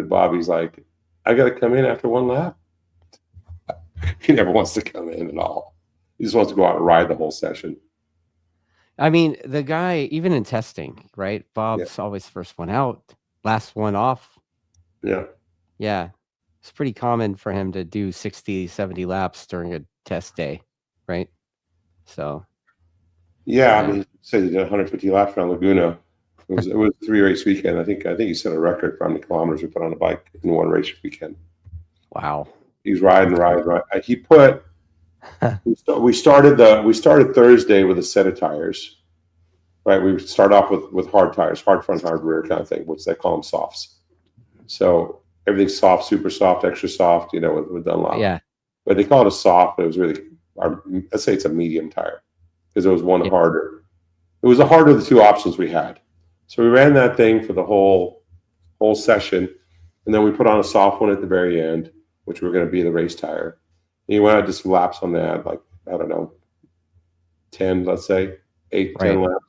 Bobby's like, I got to come in after 1 lap. He never wants to come in at all. He just wants to go out and ride the whole session. I mean, the guy, even in testing, right? Bob's always first one out, last one off. Yeah. Yeah. It's pretty common for him to do 60, 70 laps during a test day, right? So. Yeah, I mean, say he did 150 laps around Laguna. It was a 3-race weekend. I think he set a record for how many kilometers we put on a bike in 1 race weekend. Wow. He's riding. He put. We started Thursday with a set of tires, right? We start off with hard tires, hard front, hard rear kind of thing, which they call them softs. So everything's soft, super soft, extra soft, you know, with Dunlop. Yeah. But they call it a soft, but it was really, let's say it's a medium tire, because it was one harder. It was the harder of the 2 options we had. So we ran that thing for the whole session, and then we put on a soft one at the very end, which were going to be the race tire. And you went out just laps on that, like, I don't know, 10, let's say, 8, 10 laps.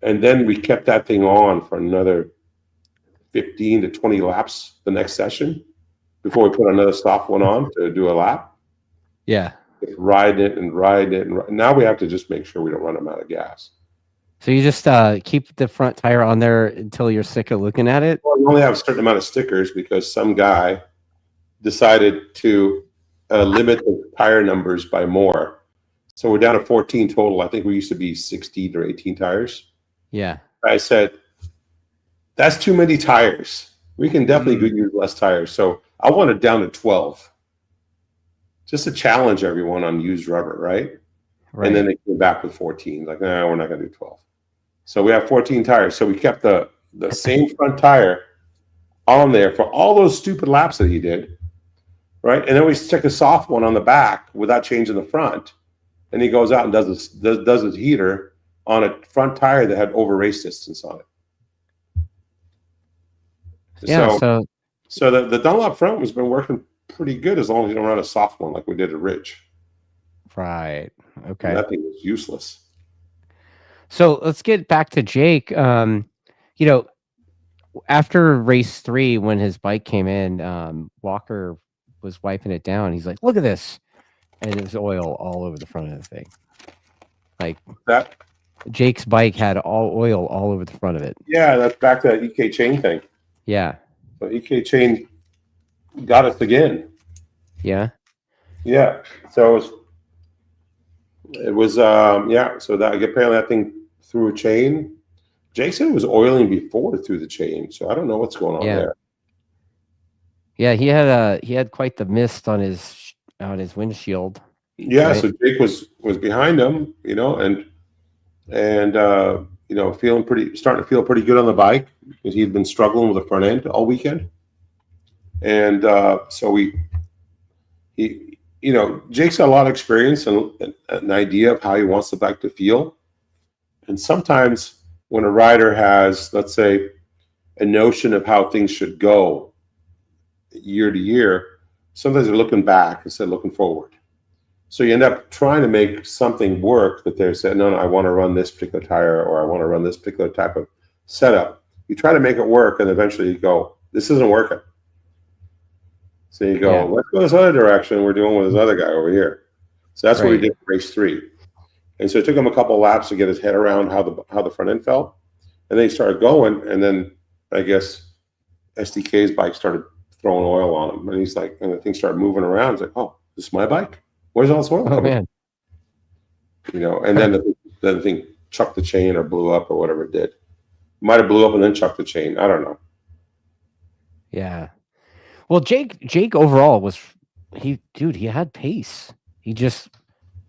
And then we kept that thing on for another 15 to 20 laps the next session. before we put another soft one on to do a lap. Yeah. Ride it and ride it. And now we have to just make sure we don't run them out of gas. So you just keep the front tire on there until you're sick of looking at it? Well, we only have a certain amount of stickers because some guy decided to limit the tire numbers by more. So we're down to 14 total. I think we used to be 16 or 18 tires. Yeah. I said, that's too many tires. We can definitely use less tires. So I want it down to 12. Just to challenge everyone on used rubber, right? And then they came back with 14. Like, no, we're not going to do 12. So we have 14 tires. So we kept the same front tire on there for all those stupid laps that he did, right? And then we stick a soft one on the back without changing the front. And he goes out and does his heater on a front tire that had over race distance on it. Yeah. So the Dunlop front has been working pretty good as long as you don't run a soft one like we did at Ridge. Right. Okay. And that thing was useless. So let's get back to Jake. You know, after race 3, when his bike came in, Walker was wiping it down. He's like, "Look at this," and it was oil all over the front of the thing. Like that. Jake's bike had all oil all over the front of it. Yeah, that's back to that EK chain thing. Yeah. So EK chain got us again. Yeah. Yeah. So it was yeah. So that apparently that thing threw a chain. Jake said it was oiling before it threw the chain. So I don't know what's going on there. Yeah, he had quite the mist on his windshield. Yeah. Right? So Jake was behind him, you know, and you know, starting to feel pretty good on the bike because he'd been struggling with the front end all weekend. And so he, you know, Jake's got a lot of experience and an idea of how he wants the bike to feel. And sometimes when a rider has, let's say, a notion of how things should go year to year, sometimes they're looking back instead of looking forward. So you end up trying to make something work that they're saying, no, I want to run this particular tire or I want to run this particular type of setup. You try to make it work and eventually you go, this isn't working. So you go, let's go this other direction. We're doing with this other guy over here. So that's what we did for race 3. And so it took him a couple of laps to get his head around how the front end felt. And then he started going. And then I guess SDK's bike started throwing oil on him. And he's like, and the thing started moving around. He's like, oh, this is my bike? Where's all this oil coming? Man. You know, and then the thing chucked the chain or blew up or whatever it did. Might have blew up and then chucked the chain. I don't know. Yeah. Well, Jake overall he had pace. He just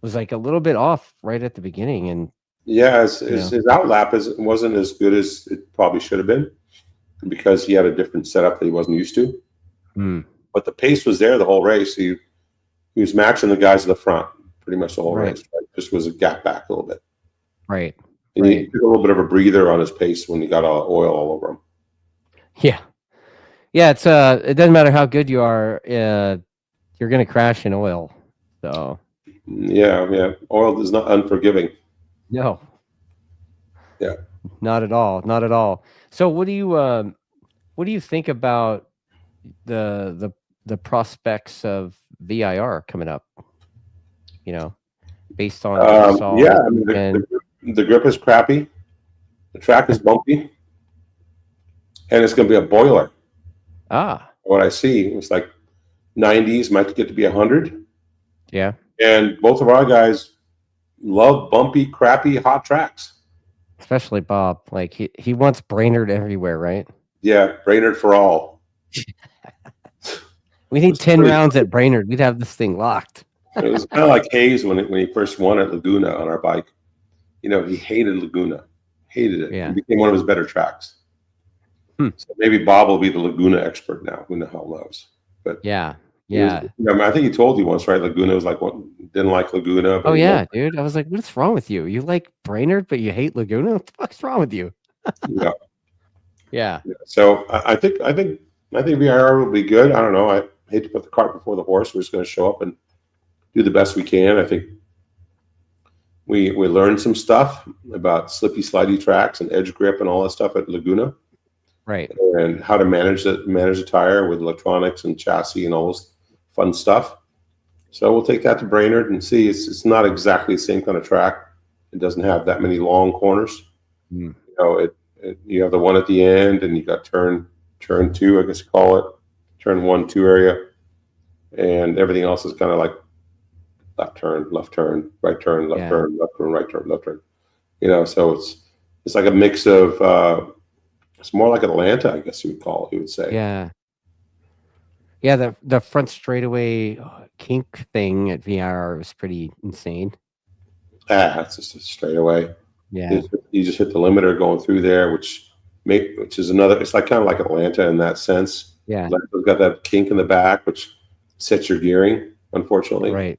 was like a little bit off right at the beginning. And yeah, his outlap wasn't as good as it probably should have been because he had a different setup that he wasn't used to. But the pace was there the whole race. He was matching the guys at the front pretty much the whole race. Right? Just was a gap back a little bit. Right. And he took a little bit of a breather on his pace when he got oil all over him. Yeah. Yeah, it's it doesn't matter how good you are, you're gonna crash in oil. So yeah. Oil is not unforgiving. No. Yeah. Not at all. Not at all. So what do you think about the prospects of VIR coming up? You know, based on yeah, I mean, the grip is crappy, the track is bumpy, and it's going to be a boiler. What I see, it's like 90s might get to be 100. Yeah, and both of our guys love bumpy, crappy, hot tracks. Especially Bob, like he wants Brainerd everywhere, right? Yeah, Brainerd for all. We need 10 rounds at Brainerd. We'd have this thing locked. It was kind of like Hayes when he first won at Laguna on our bike. You know, he hated Laguna, hated it. Yeah. It became one of his better tracks. So maybe Bob will be the Laguna expert now. Who the hell knows? But yeah. I think he told you once, right? Laguna was like, didn't like Laguna. Oh yeah, dude. I was like, what's wrong with you? You like Brainerd, but you hate Laguna? What the fuck's wrong with you? Yeah. So I think VIR will be good. I don't know. I hate to put the cart before the horse. We're just going to show up and do the best we can. I think we learned some stuff about slippy, slidey tracks and edge grip and all that stuff at Laguna. Right. and how to manage the tire with electronics and chassis and all this fun stuff. So we'll take that to Brainerd and see. It's not exactly the same kind of track. It doesn't have that many long corners. Mm. You know, you have the one at the end, and you got turn 2, I guess you call it, turn 1, 2 area, and everything else is kind of like left turn, right turn, left turn, left turn, right turn, left turn. You know, so it's like a mix of it's more like Atlanta, I guess you would say. Yeah. Yeah, the front straightaway kink thing at VR was pretty insane. It's just a straightaway. Yeah. You just hit the limiter going through there, which is another. It's like kind of like Atlanta in that sense. Yeah. Atlanta's got that kink in the back, which sets your gearing. Unfortunately, Right.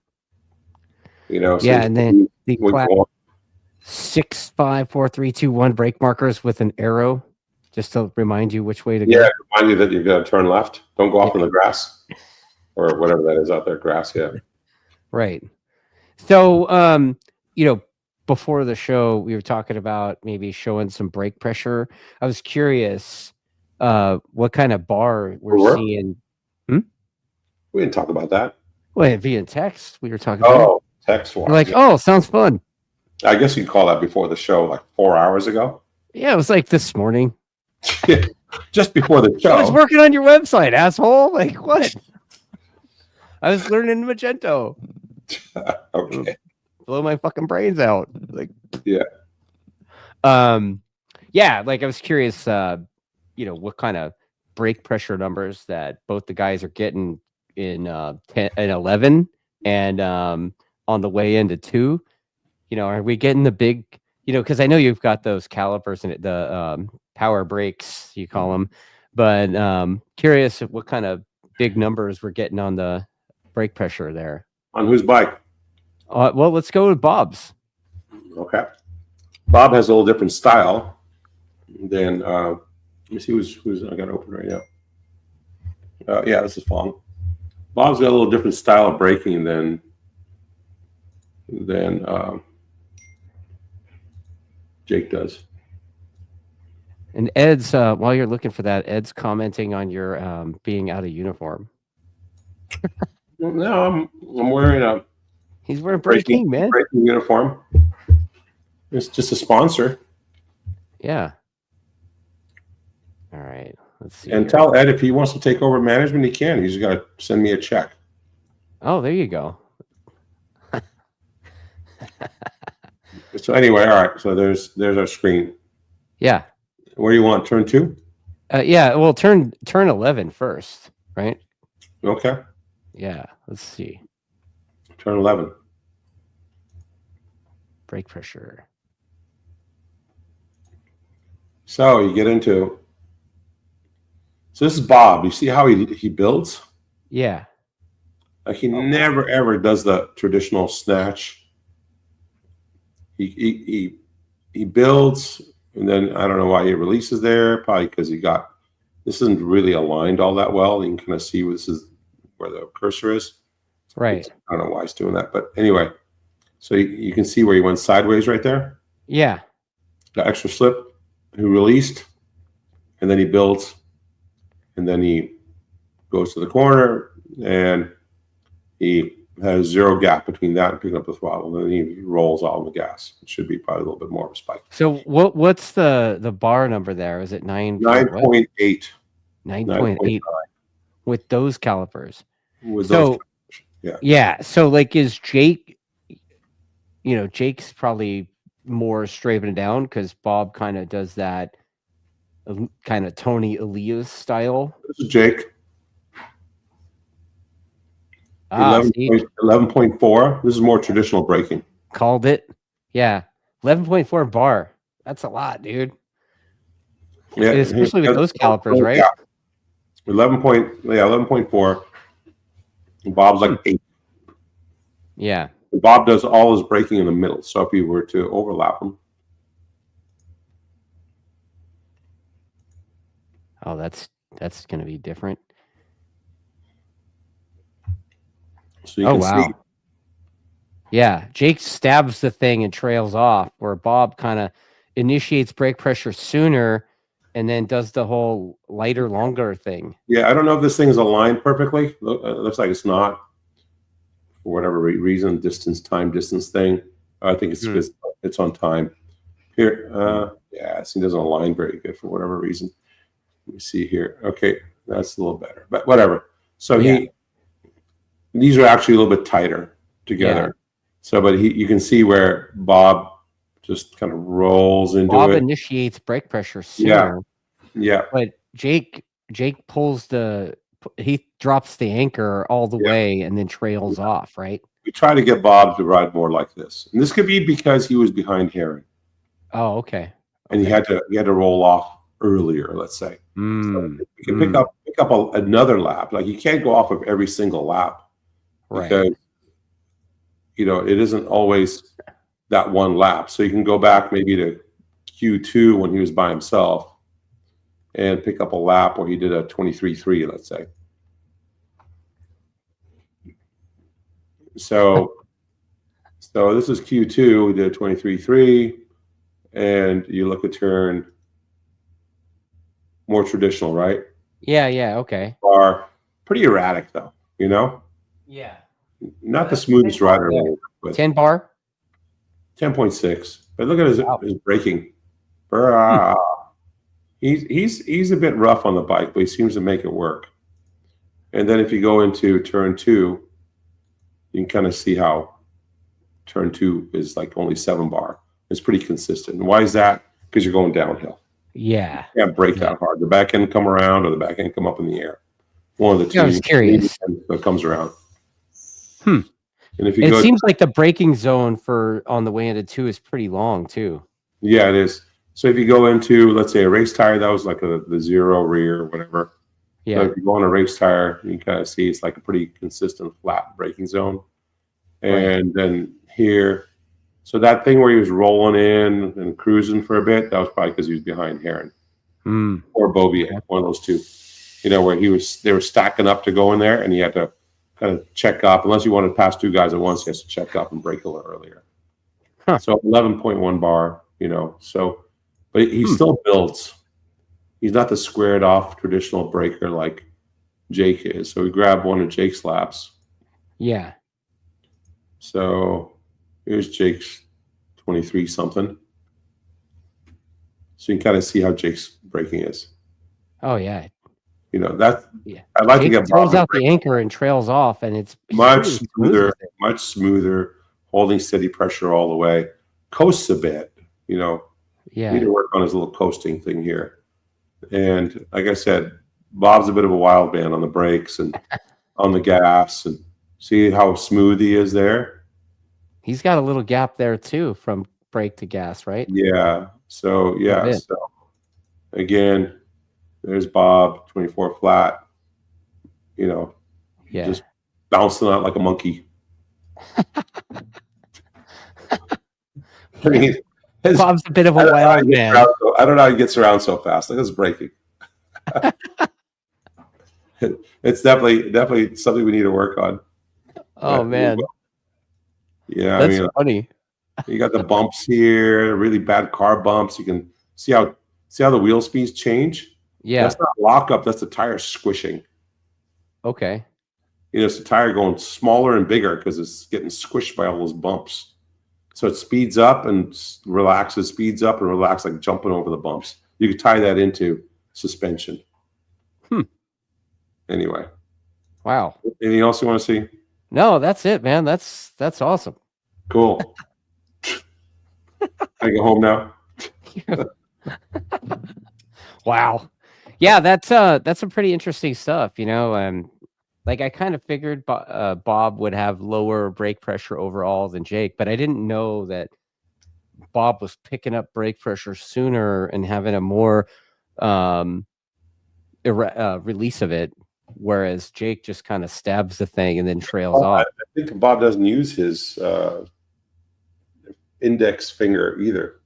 You know. So yeah, and then the 6, 5, 4, 3, 2, 1 brake markers with an arrow, just to remind you which way to go. Yeah, remind you that you've got to turn left. Don't go off in the grass or whatever that is out there. Grass, yeah. Right. So, you know, before the show, we were talking about maybe showing some brake pressure. I was curious what kind of bar we're seeing. We didn't talk about that. Well, via text, we were talking about. Text wise. Like, oh, sounds fun. I guess you call that before the show, like 4 hours ago. Yeah, it was like this morning. Just before the show. I was working on your website, asshole. Like, what? I was learning Magento. Okay. Blow my fucking brains out. Like, yeah. Yeah, like I was curious, you know, what kind of brake pressure numbers that both the guys are getting in 10 and 11 and on the way into 2. You know, are we getting the big, you know, because I know you've got those calipers and the power brakes, you call them, but curious what kind of big numbers we're getting on the brake pressure there. On whose bike? Well, let's go with Bob's. Okay. Bob has a little different style than, let me see who's I got open right now. Yeah, this is Fong. Bob's got a little different style of braking than Jake does. And Ed's, while you're looking for that, Ed's commenting on your being out of uniform. No, I'm wearing he's wearing braking, man. Braking uniform. It's just a sponsor. Yeah. All right. Let's see. And tell Ed if he wants to take over management, he can. He's got to send me a check. Oh, there you go. So anyway, all right. So there's our screen. Yeah. Where do you want? Turn 2? Yeah. Well, turn 11 first, right? Okay. Yeah. Let's see. Turn 11. Brake pressure. So you get into. So this is Bob. You see how he builds? Yeah. Like he never ever does the traditional snatch. He builds, and then I don't know why he releases there. Probably because this isn't really aligned all that well. You can kind of see this is where the cursor is. Right. I don't know why he's doing that, but anyway. So you can see where he went sideways right there. Yeah. The extra slip. He released, and then he builds, and then he goes to the corner, and he has zero gap between that and picking up the throttle, and then he rolls out on the gas. It should be probably a little bit more of a spike. So what's the bar number there? Is it 9.8? 9.8 with those calipers. Yeah. Yeah. So like, is Jake? You know, Jake's probably more straightened down because Bob kind of does that kind of Tony Elias style. This is Jake. 11.4. This is more traditional braking. Called it. Yeah. 11.4 bar. That's a lot, dude. Yeah. Especially with those calipers, right? Yeah. 11.4. Bob's like 8. Yeah. Bob does all his braking in the middle. So if you were to overlap him. Oh, that's going to be different. So you can see. Yeah, Jake stabs the thing and trails off, where Bob kind of initiates brake pressure sooner and then does the whole lighter, longer thing. Yeah, I don't know if this thing is aligned perfectly. It looks like it's not, for whatever reason, time distance thing. I think it's on time. Here, yeah, it doesn't align very good for whatever reason. Let me see here. Okay, that's a little better, but whatever. So these are actually a little bit tighter together. Yeah. So, but you can see where Bob just kind of rolls into it. Bob initiates brake pressure sooner. Yeah. But Jake pulls he drops the anchor all the way and then trails off, right? We try to get Bob to ride more like this. And this could be because he was behind Heron. Oh, okay. And he had to roll off earlier, let's say. So you can pick up another lap. Like, you can't go off of every single lap. Right. Because it isn't always that one lap. So you can go back maybe to Q2 when he was by himself and pick up a lap where he did a 23.3, let's say. So this is Q2. We did a 23.3, and you look at turn more traditional, right? Yeah, okay. Are pretty erratic though, Yeah. Not the smoothest rider. 10 bar? 10.6. But look at his braking. He's a bit rough on the bike, but he seems to make it work. And then if you go into turn 2, you can kind of see how turn 2 is like only 7 bar. It's pretty consistent. And why is that? Because you're going downhill. Yeah. You can't brake that hard. The back end come around or the back end come up in the air. One of the two. I was curious. That comes around. And if you it seems like the braking zone on the way into 2 is pretty long too. Yeah, it is. So if you go into, let's say, a race tire, that was like the 0 rear or whatever. Yeah. So if you go on a race tire, you kind of see it's like a pretty consistent flat braking zone. And then here, so that thing where he was rolling in and cruising for a bit, that was probably because he was behind Heron or Bobby, one of those two. Where they were stacking up to go in there, and he had to kind of check up. Unless you wanted to pass 2 guys at once, he has to check up and brake a little earlier. So 11.1 bar, so, but he still builds. He's not the squared off traditional braker like Jake is. So we grabbed one of Jake's laps. Yeah. So here's Jake's 23 something. So you can kind of see how Jake's braking is. Oh yeah. I'd like Jake to get throws out the anchor and trails off, and it's much smoother, holding steady pressure all the way. Coasts a bit, Yeah. Need to work on his little coasting thing here. And like I said, Bob's a bit of a wild man on the brakes and on the gas, and see how smooth he is there. He's got a little gap there too from brake to gas, right? Yeah. So again, there's Bob, 24 flat, just bouncing out like a monkey. I mean, Bob's a bit of a wild man. I don't know how he gets around so fast. Look at his braking. It's definitely something we need to work on. Oh, man. Yeah. That's funny. You got the bumps here, really bad car bumps. You can see how the wheel speeds change. Yeah. That's not lockup. That's the tire squishing. Okay. It's the tire going smaller and bigger because it's getting squished by all those bumps. So it speeds up and relaxes, speeds up and relaxes, like jumping over the bumps. You could tie that into suspension. Anyway. Wow. Anything else you want to see? No, that's it, man. That's awesome. Cool. I go home now. Wow. Yeah, that's some pretty interesting stuff, like I kind of figured Bob would have lower brake pressure overall than Jake, but I didn't know that Bob was picking up brake pressure sooner and having a more release of it, whereas Jake just kind of stabs the thing and then trails off. I think Bob doesn't use his index finger either.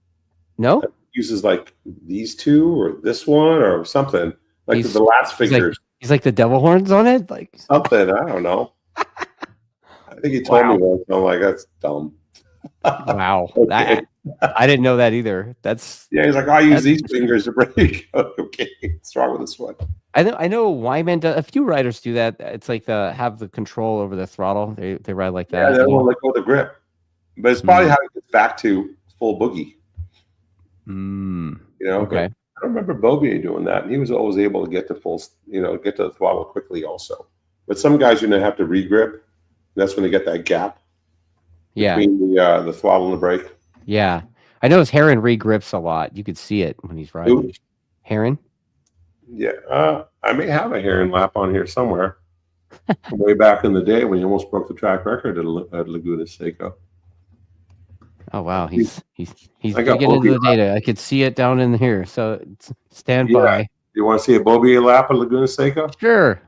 No? He uses like these two or this one or something. Like the last fingers. He's like the devil horns on it? Like something. I don't know. I think he told me once. I'm like, that's dumb. Wow. Okay. I didn't know that either. That's Yeah, he's like, I use these fingers to brake. Okay, what's wrong with this one? I know Wyman does, a few riders do that. It's like have the control over the throttle. They ride like Yeah, that. they won't let go of the grip. But it's probably how he gets back to full boogie. You know, Okay. but I don't remember Bobby doing that. And he was always able to get to full, get to the throttle quickly also. But some guys are going to have to regrip. That's when they get that gap between the throttle and the brake. Yeah. I know his Heron regrips a lot. You could see it when he's riding. Ooh. Heron? Yeah. I may have a Heron lap on here somewhere. Way back in the day when he almost broke the track record at Laguna Seca. Oh wow, he's digging into the data. I could see it down in here. So stand by. You want to see a Bobby lap at Laguna Seca? Sure.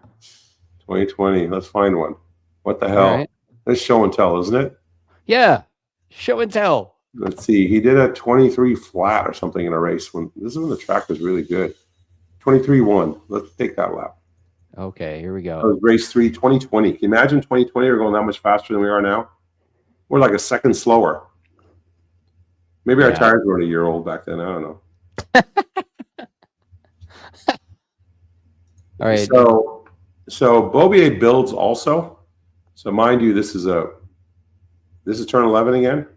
2020. Let's find one. What the hell? Right. That's show and tell, isn't it? Yeah. Show and tell. Let's see. He did a 23 flat or something in a race this is when the track was really good. 23-1. Let's take that lap. Okay, here we go. That was race 3, 2020. Can you imagine 2020? We're going that much faster than we are now. We're like a second slower. Maybe our tires were a year old back then. I don't know. All right. So Bobier builds also. So mind you, this is turn 11 again.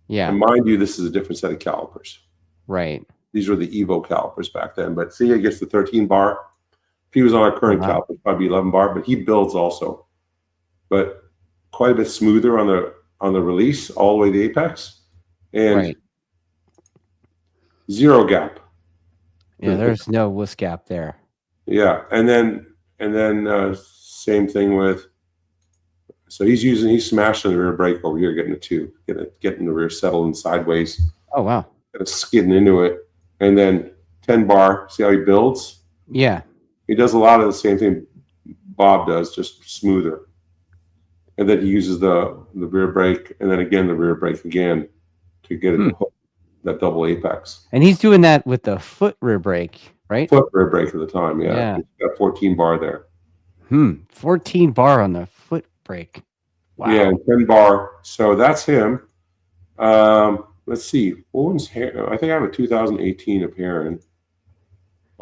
Yeah. And mind you, this is a different set of calipers. Right. These were the Evo calipers back then. But see, it gets the 13 bar. If he was on our current calipers, probably 11 bar. But he builds also. But quite a bit smoother on the release all the way to the apex. And zero gap. Yeah, there's no wuss gap there. Yeah, and then same thing with. So he's smashing the rear brake over here, getting a 2, getting the rear settled and sideways. Oh wow! Kind of skidding into it, and then 10 bar. See how he builds? Yeah, he does a lot of the same thing Bob does, just smoother. And then he uses the rear brake, and then again the rear brake again to get it to hook that double apex. And he's doing that with the foot rear brake, right? Foot rear brake at the time, yeah. He's got 14 bar there. 14 bar on the foot brake. Wow. Yeah, and 10 bar. So that's him. Let's see. What one's Heron? I think I have a 2018 of Heron.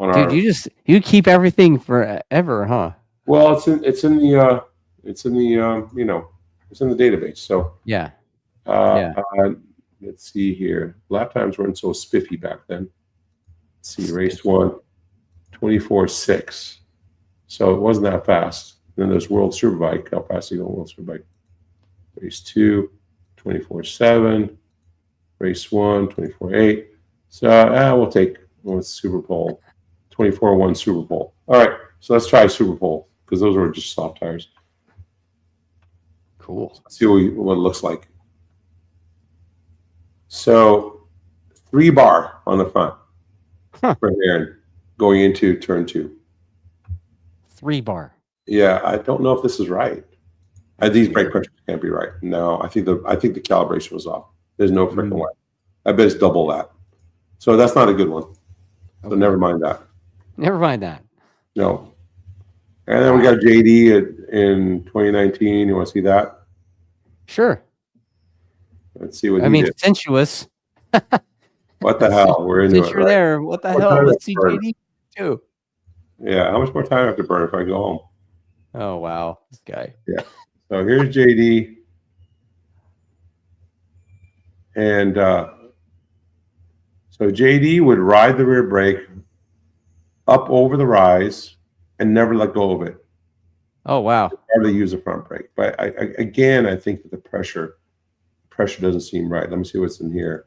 Dude, you keep everything forever, huh? Well, it's in the database. So yeah. Let's see here. Lap times weren't so spiffy back then. Let's see, race 1, 24.6. So it wasn't that fast. Then there's World Superbike. How fast do you go World Superbike? Race 2, 24.7. Race 1, 24.8. So we'll Super Bowl. 24.1 Super Bowl. All right, so let's try Super Bowl because those were just soft tires. Cool. Let's see what it looks like. So 3 bar on the front for Heron going into turn 2. 3 bar. Yeah, I don't know if this is right. These brake pressures can't be right. No, I think the calibration was off. There's no freaking way. I bet it's double that. So that's not a good one. So never mind that. Never mind that. No. And then we got JD in 2019. You want to see that? Sure. Let's see what he did. Sensuous. What the hell? We're into Since it. You're there. What the hell? Let's see JD too. Yeah. How much more time do I have to burn if I go home? Oh wow, this guy. Yeah. So here's JD, and so JD would ride the rear brake up over the rise and never let go of it. Oh wow. Hardly use the front brake, but I think that the pressure doesn't seem right. Let me see what's in here.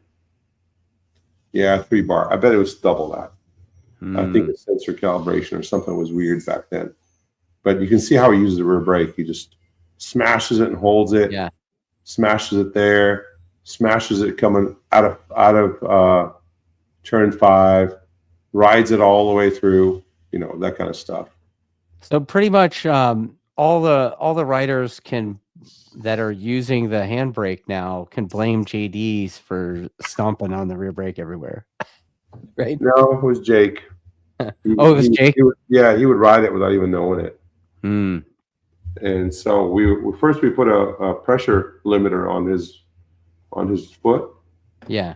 Yeah, 3 bar. I bet it was double that. I think it's sensor calibration or something was weird back then. But you can see how he uses the rear brake. He just smashes it and holds it. Yeah. Smashes it there. Smashes it coming out of turn 5. Rides it all the way through. That kind of stuff. So pretty much all the riders that are using the handbrake now can blame JD's for stomping on the rear brake everywhere. Right? No, it was Jake. It was Jake? He would ride it without even knowing it. Hmm. And so we put a pressure limiter on his foot. Yeah.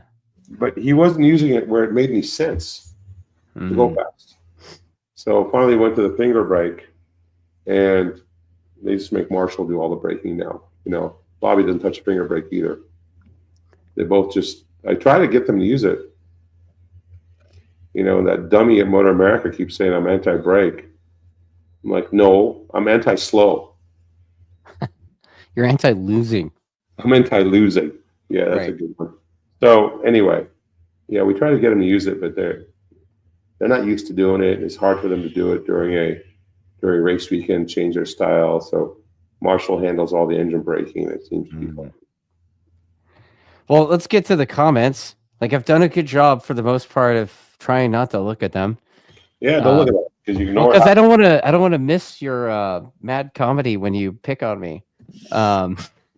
but he wasn't using it where it made any sense to go fast. So finally went to the finger brake, and they just make Marshall do all the braking now. You know, Bobby doesn't touch a finger brake either. They both just, I try to get them to use it. You know, that dummy at MotorAmerica keeps saying I'm anti-brake. I'm like, no, I'm anti-slow. You're anti-losing. I'm anti-losing. Yeah, that's a good one. So anyway, yeah, we try to get them to use it, but they're not used to doing it. It's hard for them to do it during a race weekend, change their style. So Marshall handles all the engine braking. It seems to be fun. Well, let's get to the comments. Like, I've done a good job for the most part of trying not to look at them. Yeah, don't look at them because you know. Because I don't want to miss your mad comedy when you pick on me.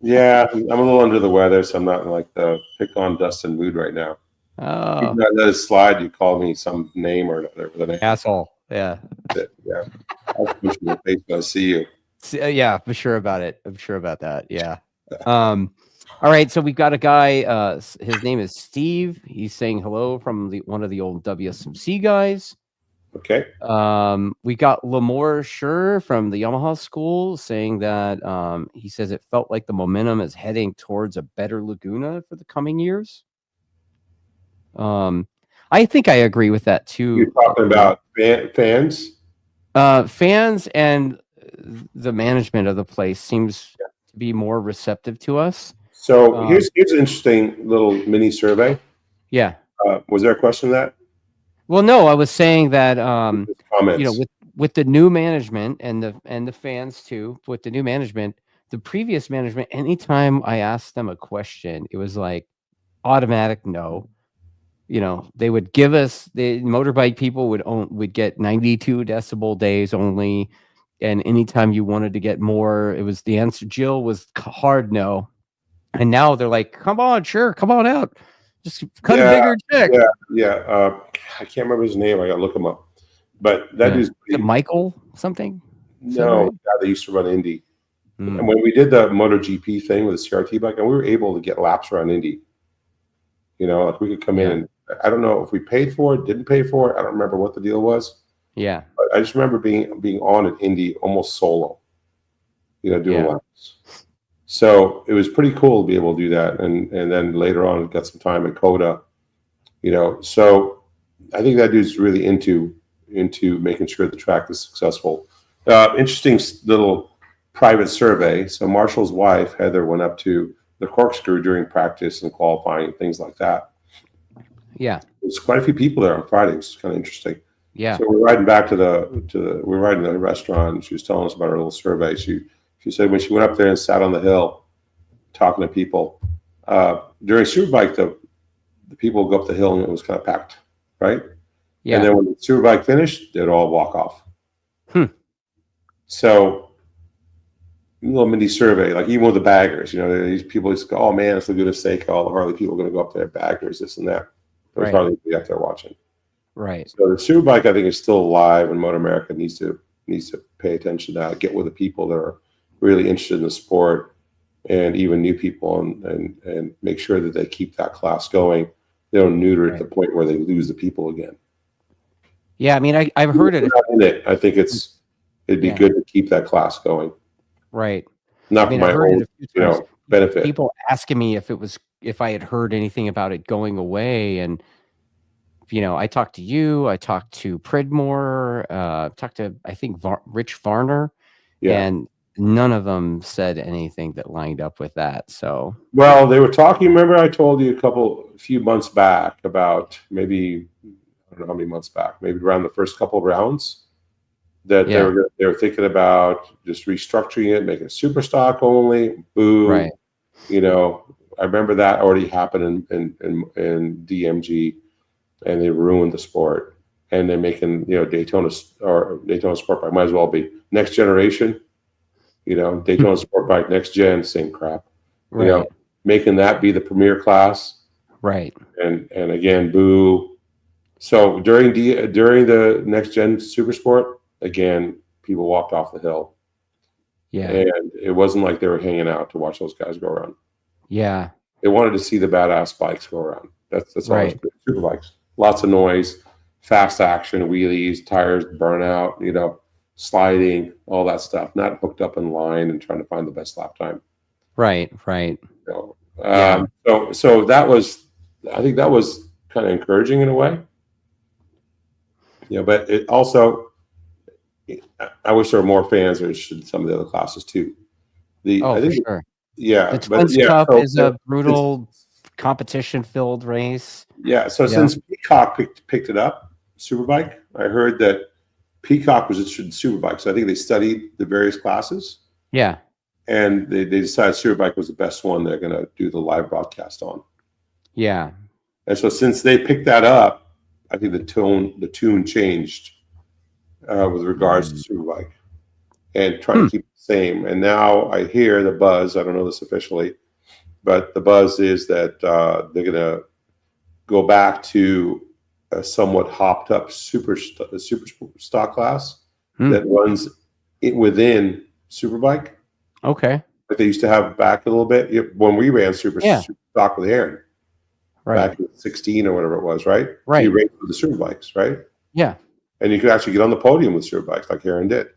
Yeah, I'm a little under the weather, so I'm not in like the pick on Dustin mood right now. Oh, you let it slide. You call me some name or another with an asshole. Yeah, yeah. I'll push you in the face when I see you. Yeah, I'm sure about it. I'm sure about that. Yeah. All right, so we've got a guy. His name is Steve. He's saying hello from one of the old WSMC guys. Okay. We got Lamore Sure from the Yamaha school saying that he says it felt like the momentum is heading towards a better Laguna for the coming years. I think I agree with that too. You're talking about fans? Fans and the management of the place seems to be more receptive to us. So here's an interesting little mini survey. Yeah. Was there a question to that? Well, no, I was saying that comments. you know, with the new management and the fans too, with the new management, the previous management, anytime I asked them a question, it was like automatic no. You know, they would give us, the motorbike people would get 92 decibel days only, and anytime you wanted to get more, it was the answer. Jill was hard no, and now they're like, come on, sure, come on out, just cut a bigger check. Yeah. I can't remember his name. I gotta look him up. But that is Michael something. No, right? They used to run Indy. And when we did the MotoGP thing with the CRT bike, and we were able to get laps around Indy. You know, like we could come in and I don't know if we paid for it, didn't pay for it. I don't remember what the deal was. Yeah. But I just remember being on at Indy almost solo, you know, doing laps. So it was pretty cool to be able to do that. And then later on, got some time at Coda, you know. So I think that dude's really into making sure the track is successful. Interesting little private survey. So Marshall's wife, Heather, went up to the Corkscrew during practice and qualifying and things like that. Yeah. There's quite a few people there on Friday. It's kind of interesting. Yeah. So we're riding back we're riding to the restaurant, and she was telling us about her little survey. She said when she went up there and sat on the hill talking to people, during Superbike, the people would go up the hill and it was kind of packed, right? Yeah. And then when the Superbike finished, they'd all walk off. So a little mini survey, like even with the baggers, you know, these people just go, oh man, it's Laguna Seca, all the Harley people are going to go up there, baggers, this and that. There's hardly anybody up there watching. Right. So the Superbike, I think, is still alive, and MotorAmerica needs to pay attention to that, get with the people that are really interested in the sport, and even new people, and make sure that they keep that class going. They don't neuter it to the point where they lose the people again. Yeah, I mean, I've heard it. I think it'd be good to keep that class going. Right. Not for my own, benefit. People asking me if I had heard anything about it going away, and you know, I talked to you, I talked to Pridmore, talked to I think Rich Varner, and none of them said anything that lined up with that. So, well, they were talking. Remember, I told you a few months back about maybe I don't know how many months back, maybe around the first couple of rounds, that they were thinking about just restructuring it, making it super stock only. Boo. Right. You know, I remember that already happened in DMG, and they ruined the sport. And they're making, you know, Daytona Sport Bike might as well be next generation. You know, Daytona Sport Bike next gen, same crap. Right. You know, making that be the premier class. Right. And again, boo. So during the next gen Super Sport, again, people walked off the hill. Yeah. And it wasn't like they were hanging out to watch those guys go around. Yeah. They wanted to see the badass bikes go around. That's all Right. it's Superbikes. Lots of noise, fast action, wheelies, tires burn out, sliding, all that stuff. Not hooked up in line and trying to find the best lap time. Right. Right. Yeah. So that was, I think that was kind of encouraging in a way. But it also, I wish there were more fans or should some of the other classes too. Oh, I for think, sure. yeah, The but Twins yeah, Cup so, is a brutal competition-filled race. yeah. So Yeah. since Peacock picked it up, Superbike, I heard that Peacock was interested in Superbike. So I think they studied the various classes. Yeah. And they decided Superbike was the best one they're going to do the live broadcast on. Yeah. And so since they picked that up, I think the tune changed with regards to Superbike and trying to keep it the same. And now I hear the buzz, I don't know this officially, but the buzz is that they're going to go back to a somewhat hopped up super stock class that runs within Superbike. Okay. Like they used to have back a little bit when we ran super stock with Aaron, back in 16 or whatever it was, right? Right. So you raced with the super bikes, right? Yeah. And you could actually get on the podium with super bikes like Aaron did.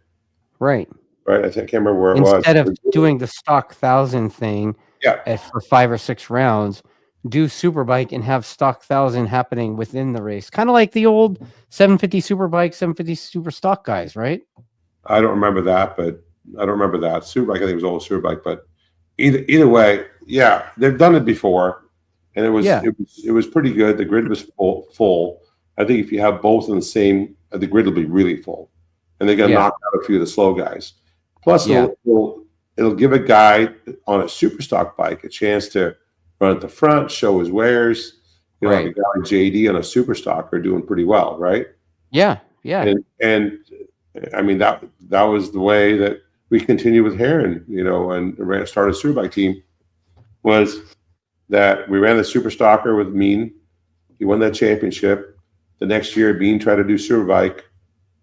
Right. Right. I can't remember where it was. Instead of doing the stock 1,000 thing for 5 or 6 rounds, do Superbike and have stock 1,000 happening within the race. Kind of like the old 750 Superbike, 750 Super Stock guys, right? I don't remember that, but Superbike, I think it was old Superbike, but either way, yeah, they've done it before, and it was pretty good. The grid was full. I think if you have both in the same, the grid will be really full, and they're gonna knock out a few of the slow guys. Plus, it'll give a guy on a super stock bike a chance to run at the front, show his wares. Like a guy like JD on a super stock are doing pretty well, right? Yeah, yeah. And I mean that was the way that we continued with Heron, and started a Superbike team, was that we ran the Super Stalker with Mean. He won that championship. The next year, Bean tried to do Superbike.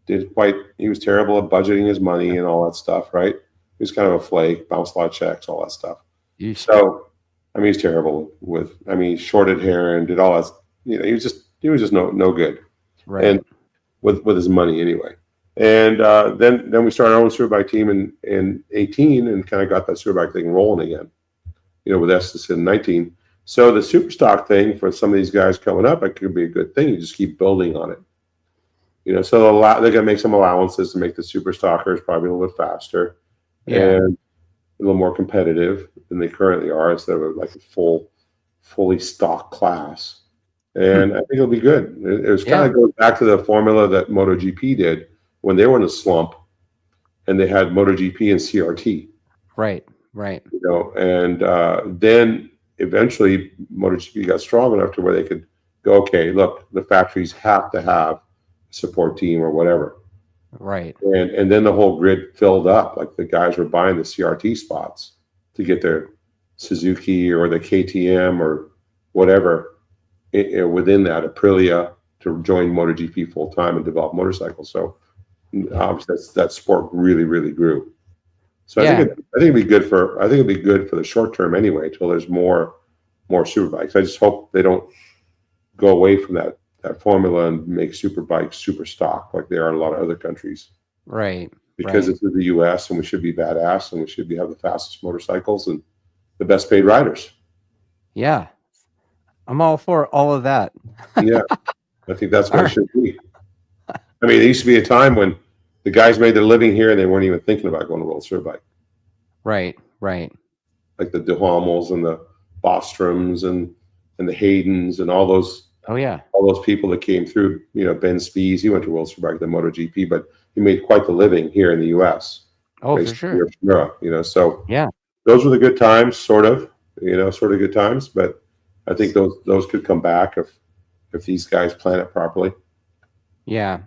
He was terrible at budgeting his money and all that stuff, right? He was kind of a flake, bounced a lot of checks, all that stuff. Yeesh. So, I mean, he's terrible he shorted Heron, did all that. He was just no good. Right. And with his money anyway. And then we started our own Superbike team in 18 and kind of got that Superbike thing rolling again, with Estes in 19. So the super stock thing for some of these guys coming up, it could be a good thing. You just keep building on it. So they're going to make some allowances to make the super stockers probably a little bit faster and a little more competitive than they currently are instead of like a fully stock class. And I think it'll be good. It was kind of goes back to the formula that MotoGP did when they were in a slump, and they had MotoGP and CRT. Right. And then eventually MotoGP got strong enough to where they could go, okay, look, the factories have to have a support team or whatever. Right. And then the whole grid filled up. Like the guys were buying the CRT spots to get their Suzuki or the KTM or whatever within that Aprilia to join MotoGP full time and develop motorcycles. So obviously that sport really, really grew. So I think it'd be good for the short term anyway, till there's more Superbikes. I just hope they don't go away from that formula and make Superbikes super stock like they are in a lot of other countries. Right. Because this is the US and we should be badass and we should have the fastest motorcycles and the best paid riders. Yeah. I'm all for all of that. Yeah. I think that's what it should be. I mean, there used to be a time when the guys made their living here and they weren't even thinking about going to World Superbike. Right. Like the Duhamels and the Bostroms and the Haydens and all those. Oh yeah. All those people that came through. Ben Spies, he went to World Superbike, the MotoGP, but he made quite the living here in the US. Oh, for sure. So those were the good times, sort of good times. But I think those could come back if these guys plan it properly. Yeah.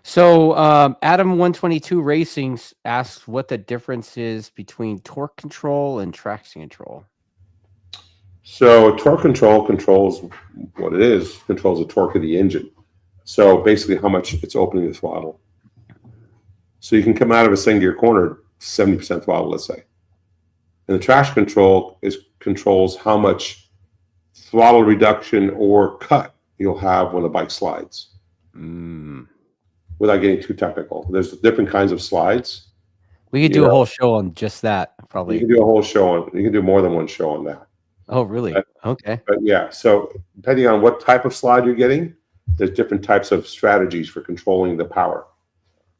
So Adam 122 Racing asks what the difference is between torque control and traction control. So torque control controls what it is, controls the torque of the engine. So basically how much it's opening the throttle. So you can come out of a second gear corner 70% throttle, let's say. And the traction control controls how much throttle reduction or cut you'll have when the bike slides. Without getting too technical, there's different kinds of slides. We could do a whole show on just that, probably. You can do a whole show on. You can do more than one show on that. Oh, really? Okay. But yeah, so depending on what type of slide you're getting, there's different types of strategies for controlling the power.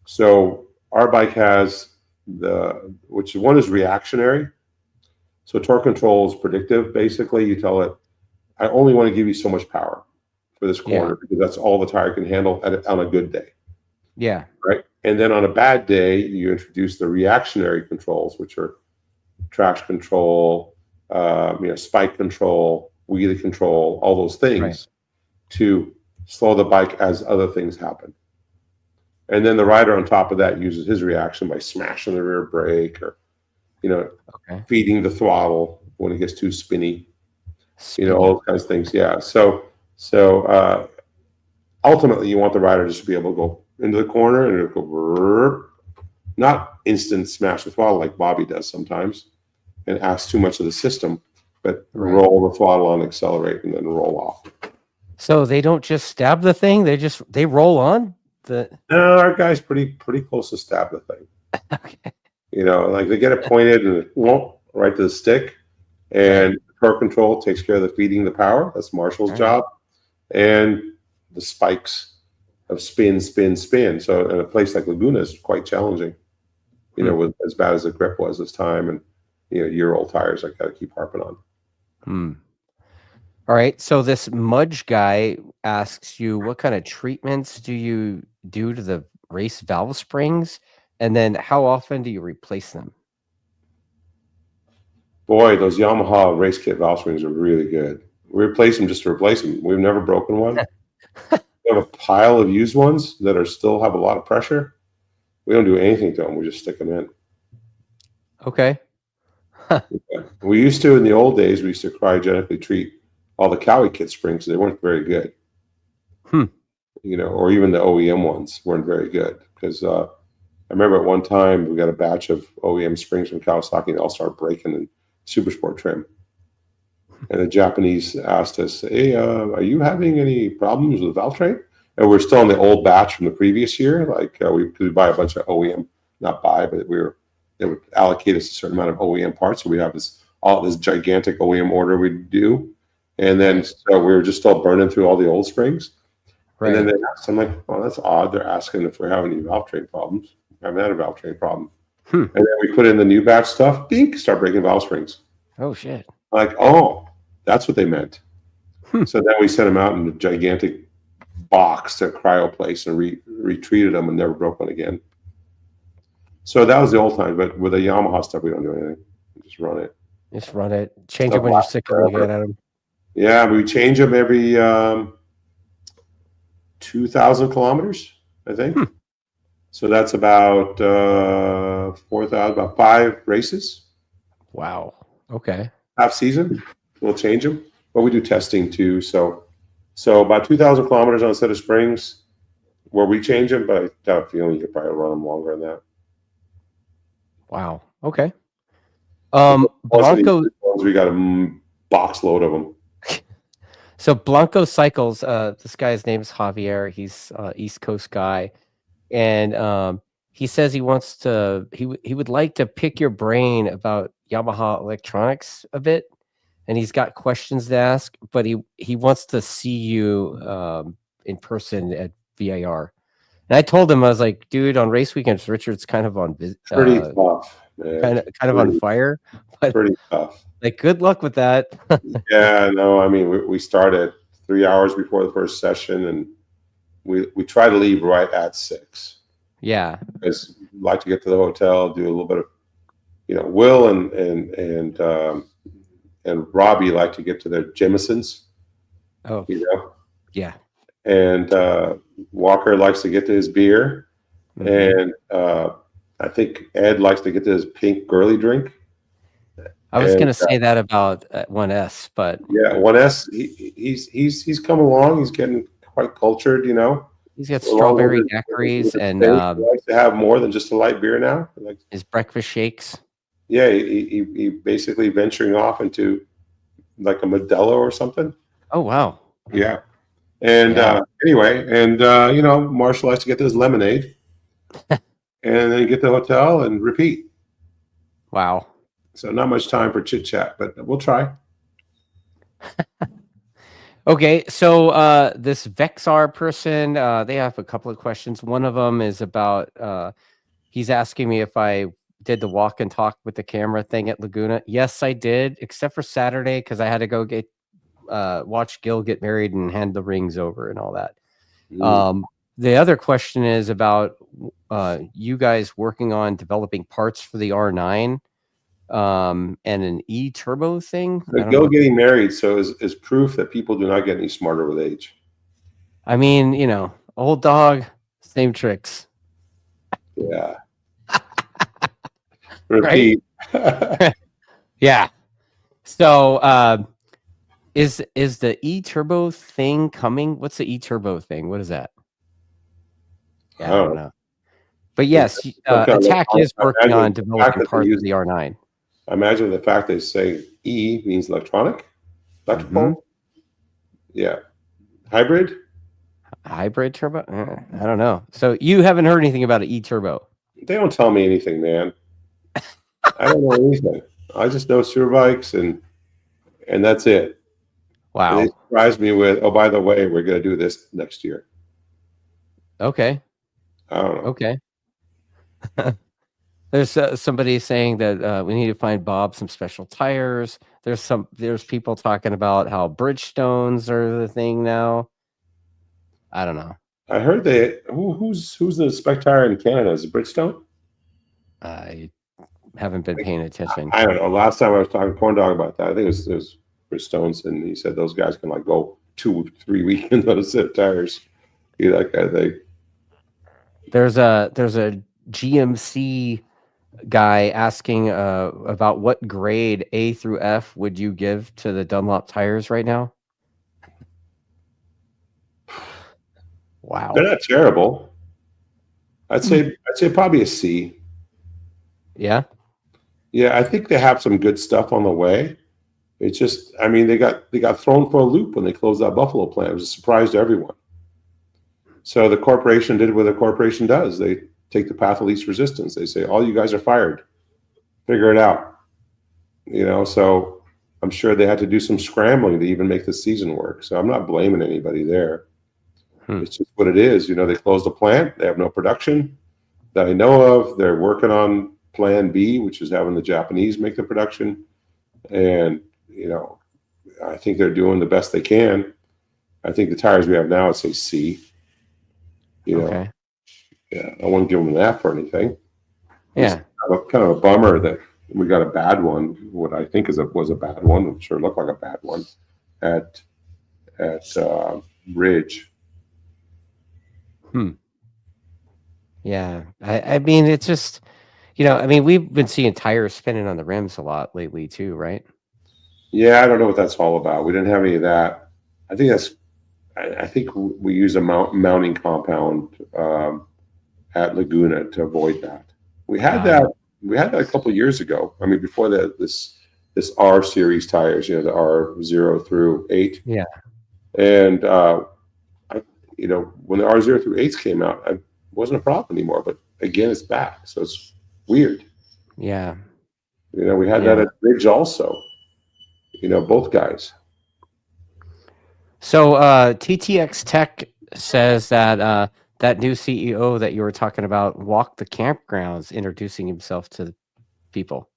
So our bike has which one is reactionary. So torque control is predictive. Basically, you tell it, I only want to give you so much power for this corner because that's all the tire can handle on a good day. Yeah. Right. And then on a bad day, you introduce the reactionary controls, which are traction control, spike control, wheelie control, all those things to slow the bike as other things happen. And then the rider on top of that uses his reaction by smashing the rear brake or, feeding the throttle when it gets too spinny. All those kinds of things. Yeah. So ultimately you want the rider just to be able to go into the corner and it'll go, not instant smash the throttle like Bobby does sometimes and ask too much of the system, but roll the throttle on, accelerate, and then roll off. So they don't just stab the thing; they roll on. No, our guy's pretty close to stab the thing. Okay. Like they get it pointed and right to the stick, and torque control takes care of the feeding the power. That's Marshall's job, and the spikes of spin. So in a place like Laguna is quite challenging. With as bad as the grip was this time, and year-old tires, I got to keep harping on. All right. So this Mudge guy asks you, what kind of treatments do you do to the race valve springs? And then how often do you replace them? Boy, those Yamaha race kit valve springs are really good. We replace them just to replace them. We've never broken one. We have a pile of used ones that still have a lot of pressure. We don't do anything to them. We just stick them in. Okay. We used to, in the old days, we used to cryogenically treat all the Cowie kit springs. They weren't very good. Or even the OEM ones weren't very good because I remember at one time we got a batch of OEM springs from Kawasaki and they all started breaking in Supersport trim. And the Japanese asked us, hey, are you having any problems with the valve train? And we're still in the old batch from the previous year. Like we could buy a bunch of OEM, not buy, but they would allocate us a certain amount of OEM parts. So we have this gigantic OEM order we'd do. And then so we were just still burning through all the old springs. And then they asked, I'm like, oh, that's odd. They're asking if we're having any valve train problems. I haven't had a valve train problem. And then we put in the new batch stuff, start breaking valve springs. Oh, shit. Like, oh, that's what they meant. So then we sent them out in a gigantic box to cryo place and retreated them and never broke one again. So that was the old time. But with the Yamaha stuff, we don't do anything. We just run it. Just run it. Change it when you're sick of looking at them. Yeah, we change them every 2,000 kilometers, I think. So that's about 4,000, about 5 races. Wow. Okay. Half season, we'll change them, but we do testing too. So about 2,000 kilometers on a set of springs where we change them, but I got a feeling you could probably run them longer than that. Wow. Okay. Blanco, we got a box load of them. So Blanco Cycles, this guy's name is Javier. He's East Coast guy, and he says he wants to. He would like to pick your brain about Yamaha electronics a bit, and he's got questions to ask. But he wants to see you in person at VIR. And I told him, I was like, dude, on race weekends, Richard's kind of on pretty tough, man. kind of on fire. But pretty tough. Like, good luck with that. Yeah, no, I mean, we started 3 hours before the first session, and we try to leave right at 6. Yeah, because like to get to the hotel, do a little bit of, Will and Robbie like to get to their Jamesons. Oh, yeah. And Walker likes to get to his beer, and I think Ed likes to get to his pink girly drink. I was going to say that about 1S, but yeah, 1S, he's come along. He's getting quite cultured, He's got strawberry daiquiris and he likes to have more than just a light beer now. Like his breakfast shakes. Yeah, he basically venturing off into like a Modelo or something. Oh wow. Yeah. And anyway, and Marshall likes to get this lemonade, and then get to the hotel and repeat. Wow. So not much time for chit chat, but we'll try. Okay, so this Vexar person, they have a couple of questions. One of them is about he's asking me if I did the walk and talk with the camera thing at Laguna. Yes, I did, except for Saturday because I had to go get watch Gil get married and hand the rings over and all that. The other question is about you guys working on developing parts for the R9 and an e-turbo thing. The Gil getting married is proof that people do not get any smarter with age. I mean, old dog, same tricks. Yeah. Repeat. Yeah. So is the e-turbo thing coming? What's the e-turbo thing? What is that? Yeah, I don't know. But yes, Attack is working on developing parts of the R9. I imagine the fact they say E means electrical. Yeah. Hybrid turbo? I don't know. So you haven't heard anything about an e-turbo? They don't tell me anything, man. I don't know anything. I just know Superbikes and that's it. Wow. And they surprised me with, oh, by the way, we're going to do this next year. Okay. I don't know. Okay. There's somebody saying that we need to find Bob some special tires. There's people talking about how Bridgestones are the thing now. I don't know. I heard who's the spec tire in Canada? Is it Bridgestone? I haven't been paying attention. I don't know. Last time I was talking to Corn Dog about that, I think it was Bridgestones, and he said those guys can like go 2-3 weekends on a set of tires. That kind of thing. There's a GMC guy asking about what grade A through F would you give to the Dunlop tires right now? Wow. They're not terrible. I'd say probably a C. Yeah. Yeah, I think they have some good stuff on the way. It's just, I mean, they got thrown for a loop when they closed that Buffalo plant. It was a surprise to everyone. So the corporation did what the corporation does. They take the path of least resistance. They say, all you guys are fired. Figure it out. So I'm sure they had to do some scrambling to even make the season work. So I'm not blaming anybody there. It's just what it is. They closed the plant. They have no production that I know of. They're working on plan B, which is having the Japanese make the production. And, I think they're doing the best they can. I think the tires we have now, I'd say C. Okay. Yeah, I wouldn't give them an F or anything. Yeah. It's kind of a bummer that we got a bad one. What I think was a bad one. It sure looked like a bad one at Ridge. Yeah. I mean, it's just, we've been seeing tires spinning on the rims a lot lately too, right? Yeah, I don't know what that's all about. We didn't have any of that. I think we use a mounting compound at Laguna to avoid that. We had that a couple of years ago. I mean, before this R series tires, the R0 through 8. Yeah. And when the R0 through 8s came out, it wasn't a problem anymore. But again, it's back, so it's weird. Yeah. We had that at Ridge also. Both guys. So TTX Tech says that that new CEO that you were talking about walked the campgrounds, introducing himself to people.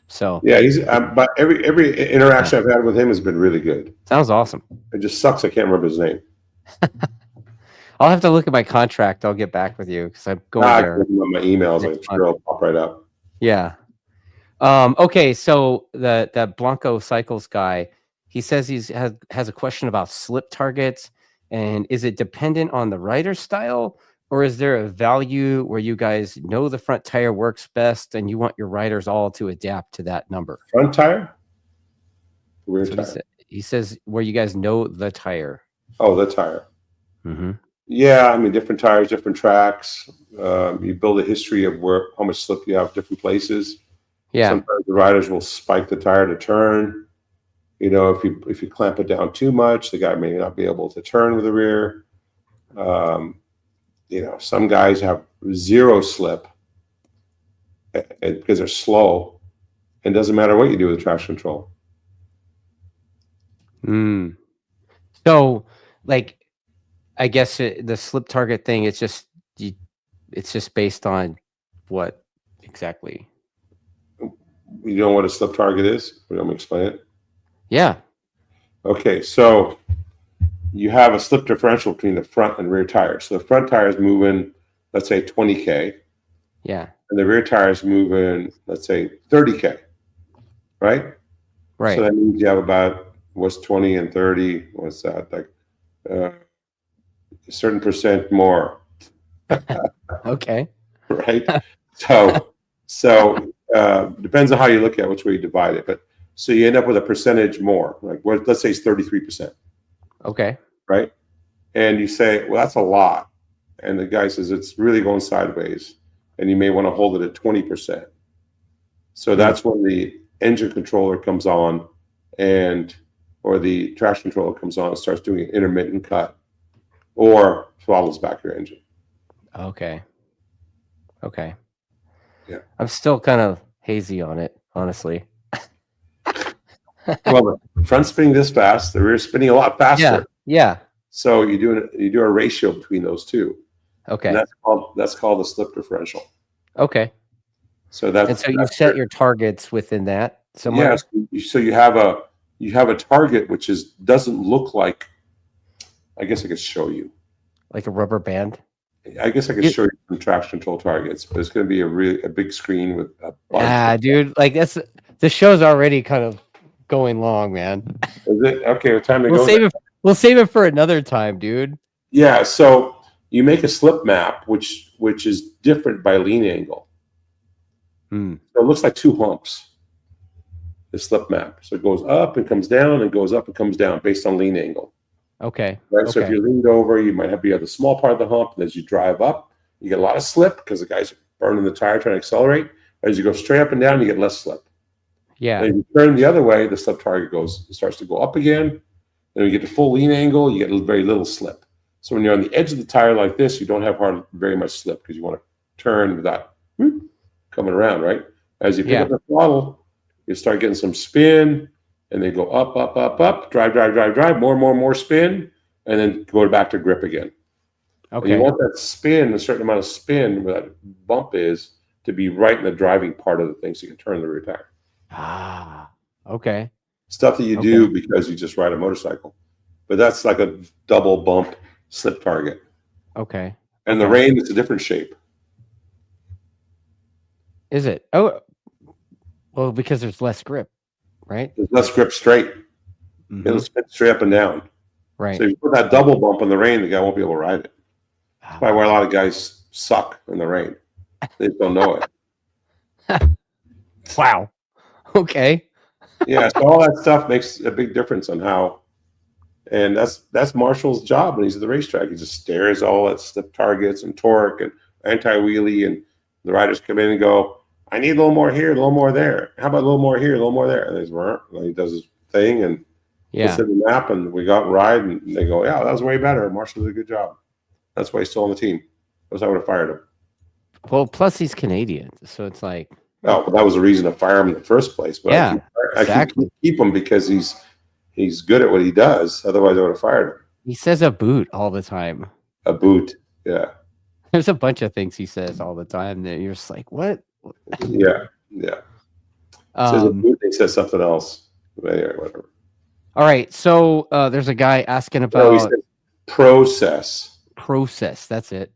So yeah, he's but every interaction I've had with him has been really good. Sounds awesome. It just sucks I can't remember his name. I'll have to look at my contract. I'll get back with you because I'm going there. On my emails, I'm sure it'll pop right up. Yeah. Okay, so that Blanco Cycles guy, he says has a question about slip targets, and is it dependent on the rider style, or is there a value where you guys know the front tire works best and you want your riders all to adapt to that number? Front tire? Rear tire. He says where you guys know the tire. Oh, the tire. Mm-hmm. Yeah, I mean, different tires, different tracks. You build a history of how much slip you have different places. Yeah. Sometimes the riders will spike the tire to turn. You know, if you clamp it down too much, the guy may not be able to turn with the rear. You know, some guys have zero slip because they're slow. It doesn't matter what you do with traction control. So, like, I guess the slip target thing, it's just based on what exactly? You know what a slip target is? Let me explain it. Yeah. Okay, so you have a slip differential between the front and rear tires. So the front tire is moving, let's say 20K. Yeah. And the rear tire is moving, let's say 30K. Right? Right. So that means you have about, what's 20 and 30? What's that? Like a certain percent more. Okay. Right? So depends on how you look at which way you divide it. But so you end up with a percentage more. Like let's say it's 33%. Okay. Right? And you say, well, that's a lot. And the guy says it's really going sideways. And you may want to hold it at 20%. So that's when the engine controller comes on or the traction controller comes on and starts doing an intermittent cut or throttles back your engine. Okay. Yeah. I'm still kind of hazy on it, honestly. Well, the front spinning this fast, the rear spinning a lot faster. Yeah. So you do a ratio between those two. Okay. And that's called the slip differential. Okay. So you set your targets within that somewhere. Yes. So you have a target which doesn't look like. I guess I could show you. Like a rubber band. I guess I could show you some traction control targets, but it's going to be a big screen with a bunch. Dude, like the show's already kind of going long, man. Is it okay? Well, time to go. We'll save it for another time, dude. Yeah. So you make a slip map, which is different by lean angle. So it looks like two humps. The slip map. So it goes up and comes down, and goes up and comes down based on lean angle. Okay. Right. Okay. So if you're leaned over, you might have the small part of the hump, and as you drive up, you get a lot of slip because the guys are burning the tire trying to accelerate. As you go straight up and down, you get less slip. Yeah. And if you turn the other way, the slip target starts to go up again. And when you get to full lean angle, you get very little slip. So when you're on the edge of the tire like this, you don't have very much slip because you want to turn without coming around, right? As you pick up the throttle, you start getting some spin, and they go up, up, up, up, drive, more spin, and then go back to grip again. Okay. And you want that spin, a certain amount of spin where that bump is, to be right in the driving part of the thing so you can turn the rear tire. Okay. Stuff that you do because you just ride a motorcycle. But that's like a double bump slip target. Okay. And the rain is a different shape. Is it? Oh, well, because there's less grip, right? There's less grip straight. It'll spin straight up and down. Right. So if you put that double bump in the rain, the guy won't be able to ride it. That's probably why a lot of guys suck in the rain. They don't know it. Wow. Okay. Yeah, so all that stuff makes a big difference on how, and that's Marshall's job when he's at the racetrack. He just stares all at slip targets and torque and anti-wheelie, and the riders come in and go, I need a little more here, a little more there. How about a little more here, a little more there? And he does his thing and puts in the map, and we go out and ride, and they go, yeah, that was way better. Marshall did a good job. That's why he's still on the team. Because I would have fired him. Well, plus he's Canadian, so it's like. Oh, well, that was a reason to fire him in the first place. But I keep him because he's good at what he does. Otherwise, I would have fired him. He says a boot all the time. A boot, yeah. There's a bunch of things he says all the time that you're just like, what? Yeah. Says a boot, he says something else. But anyway, whatever. All right, so there's a guy asking about process. That's it.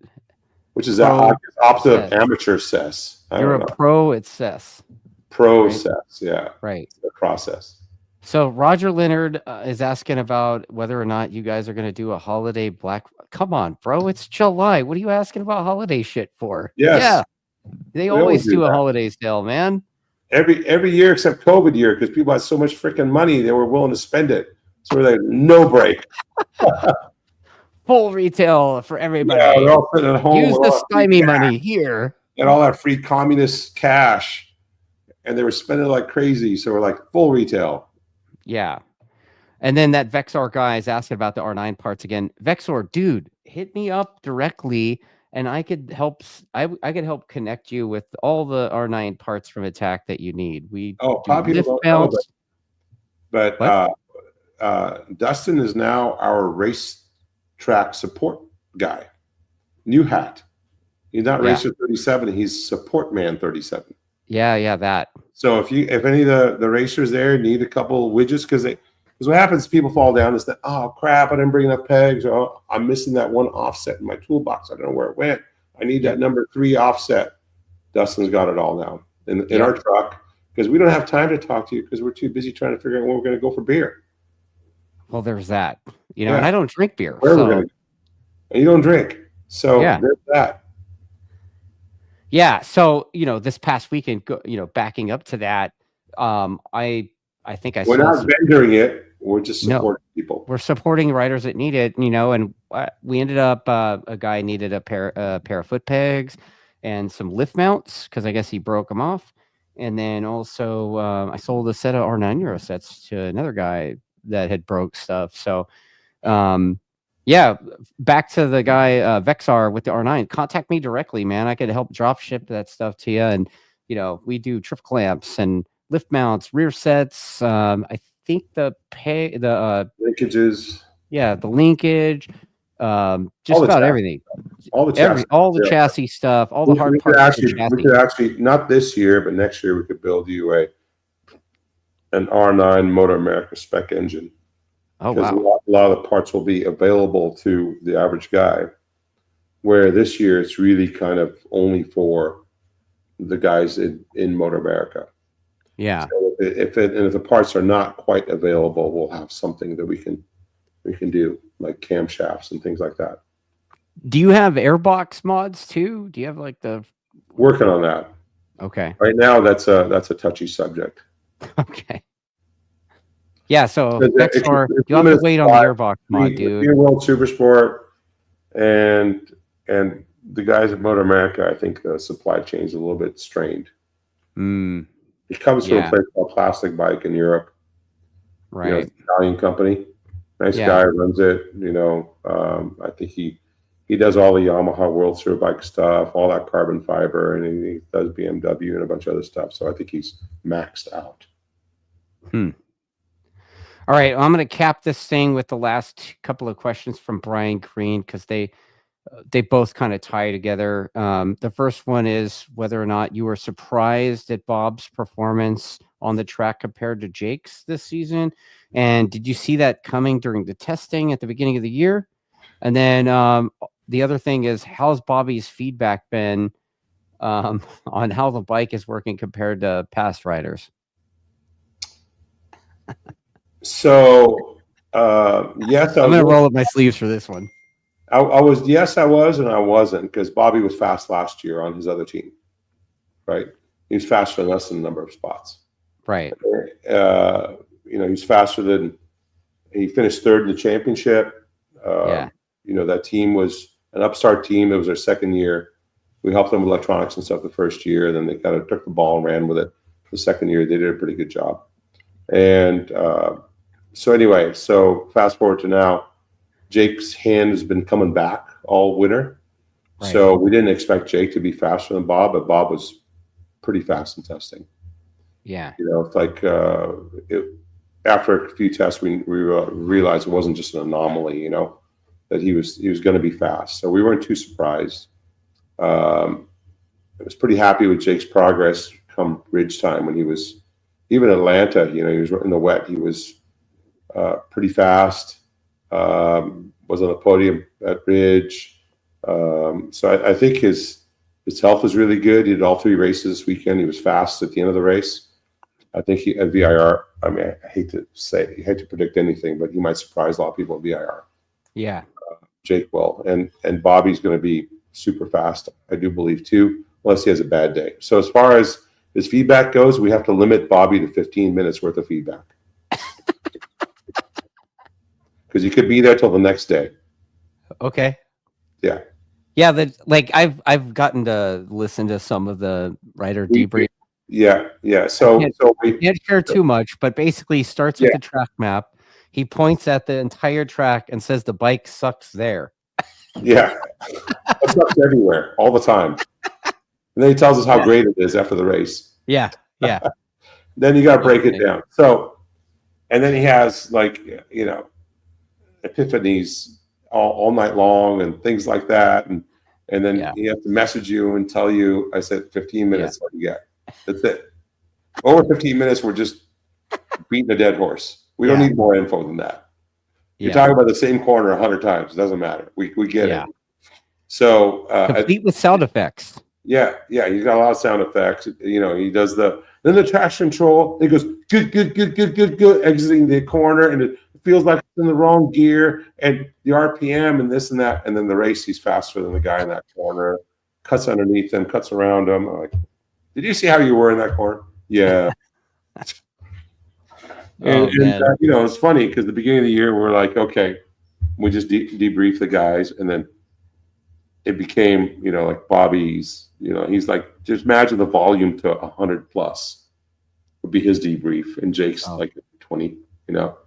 Which is the opposite of amateur cess. You're a pro at cess. Process, yeah. Right. The process. So Roger Leonard is asking about whether or not you guys are going to do a holiday black. Come on, bro. It's July. What are you asking about holiday shit for? Yes. Yeah. They always do a holiday sale, man. Every year except COVID year, because people had so much freaking money, they were willing to spend it. So we're like, no break. Full retail for everybody. Yeah, they're all sitting at home. Use the stymie money here. And all that free communist cash. And they were spending like crazy. So we're like, full retail. Yeah. And then that Vexor guy is asking about the R9 parts again. Vexor, dude, hit me up directly, and I could help. I could help connect you with all the R9 parts from Attack that you need. We do Probably lift people don't know, mounts. but What? Dustin is now our race track support guy. New hat. He's not Racer 37. He's Support Man 37. Yeah, that. So if any of the racers there need a couple of widgets, because what happens is people fall down is that, oh crap, I didn't bring enough pegs, or oh, I'm missing that one offset in my toolbox. I don't know where it went. I need that number 3 offset. Dustin's got it all now in our truck, because we don't have time to talk to you because we're too busy trying to figure out where we're going to go for beer. Well, there's that. You know, and I don't drink beer. Where we're going to go. And you don't drink. So there's that. Yeah. So, you know, this past weekend, you know, backing up to that, I think we're not vendoring it. We're just supporting people. We're supporting riders that need it, you know, and we ended up, a guy needed a pair of foot pegs and some lift mounts, because I guess he broke them off. And then also I sold a set of R9 Euro sets to another guy that had broke stuff. So, yeah, back to the guy Vexar with the R9. Contact me directly, man. I could help drop ship that stuff to you. And you know, we do trip clamps and lift mounts, rear sets. I think the linkages. Yeah, the linkage. Just about everything. All the chassis stuff. All the hard parts. We could actually, not this year, but next year we could build you an R9 MotorAmerica spec engine. Oh, wow. A lot of the parts will be available to the average guy, where this year it's really kind of only for the guys in MotorAmerica. Yeah. So if the parts are not quite available, we'll have something that we can do, like camshafts and things like that. Do you have airbox mods too? Do you have like the working on that? Okay. Right now, that's a touchy subject. Okay. Yeah, so Vexor, you have to wait on the airbox mod, dude. World Supersport and the guys at MotorAmerica, I think the supply chain is a little bit strained. It comes from a place called Plastic Bike in Europe. Right. You know, it's an Italian company. Nice guy runs it. You know, I think he does all the Yamaha World Superbike stuff, all that carbon fiber, and he does BMW and a bunch of other stuff. So I think he's maxed out. All right, well, I'm going to cap this thing with the last couple of questions from Brian Green, because they both kind of tie together. The first one is whether or not you were surprised at Bob's performance on the track compared to Jake's this season, and did you see that coming during the testing at the beginning of the year? And then the other thing is, how's Bobby's feedback been on how the bike is working compared to past riders? So, yes, I'm going to roll up my sleeves for this one. I was, and I wasn't, because Bobby was fast last year on his other team, right? He was faster than us in a number of spots. Right. You know, he's faster than, he finished third in the championship. You know, that team was an upstart team. It was their second year. We helped them with electronics and stuff the first year, and then they kind of took the ball and ran with it. The second year, they did a pretty good job. And so anyway, so fast forward to now, Jake's hand has been coming back all winter. Right. So we didn't expect Jake to be faster than Bob, but Bob was pretty fast in testing. Yeah. You know, it's like after a few tests, we realized it wasn't just an anomaly, you know, that he was going to be fast. So we weren't too surprised. I was pretty happy with Jake's progress come Ridge time, when he was, even Atlanta, you know, he was in the wet. He was pretty fast. Was on the podium at Ridge. So I think his health is really good. He did all 3 races this weekend. He was fast at the end of the race. I think he at VIR. I mean, I hate to predict anything, but he might surprise a lot of people at VIR. Yeah, Jake will, and Bobby's going to be super fast, I do believe too, unless he has a bad day. So as far as his feedback goes, we have to limit Bobby to 15 minutes worth of feedback. Because you could be there till the next day. Okay. Yeah. Yeah, like I've gotten to listen to some of the rider debrief. Yeah. So we can't share too much, but basically starts with the track map. he points at the entire track and says the bike sucks there. Yeah, it sucks everywhere all the time. And then he tells us how great it is after the race. Yeah, yeah. Then you got to break it down. So, and then he has like, you know, epiphanies all night long and things like that. And then he has to message you and tell you, I said 15 minutes, what you get. That's it. Over 15 minutes, we're just beating a dead horse. We don't need more info than that. You're talking about the same corner 100 times. It doesn't matter. We get it. So complete with sound effects. Yeah, he's got a lot of sound effects. You know, he does then the traction control. He goes good, exiting the corner, and it feels like it's in the wrong gear, and the RPM and this and that, and then the race, he's faster than the guy in that corner. Cuts underneath him, cuts around him. I'm like, did you see how you were in that corner? Yeah. And you know, it's funny because the beginning of the year we're like, okay, we just debrief the guys, and then it became, you know, like Bobby's, you know, he's like, just imagine the volume to 100 plus would be his debrief, and Jake's like 20, you know.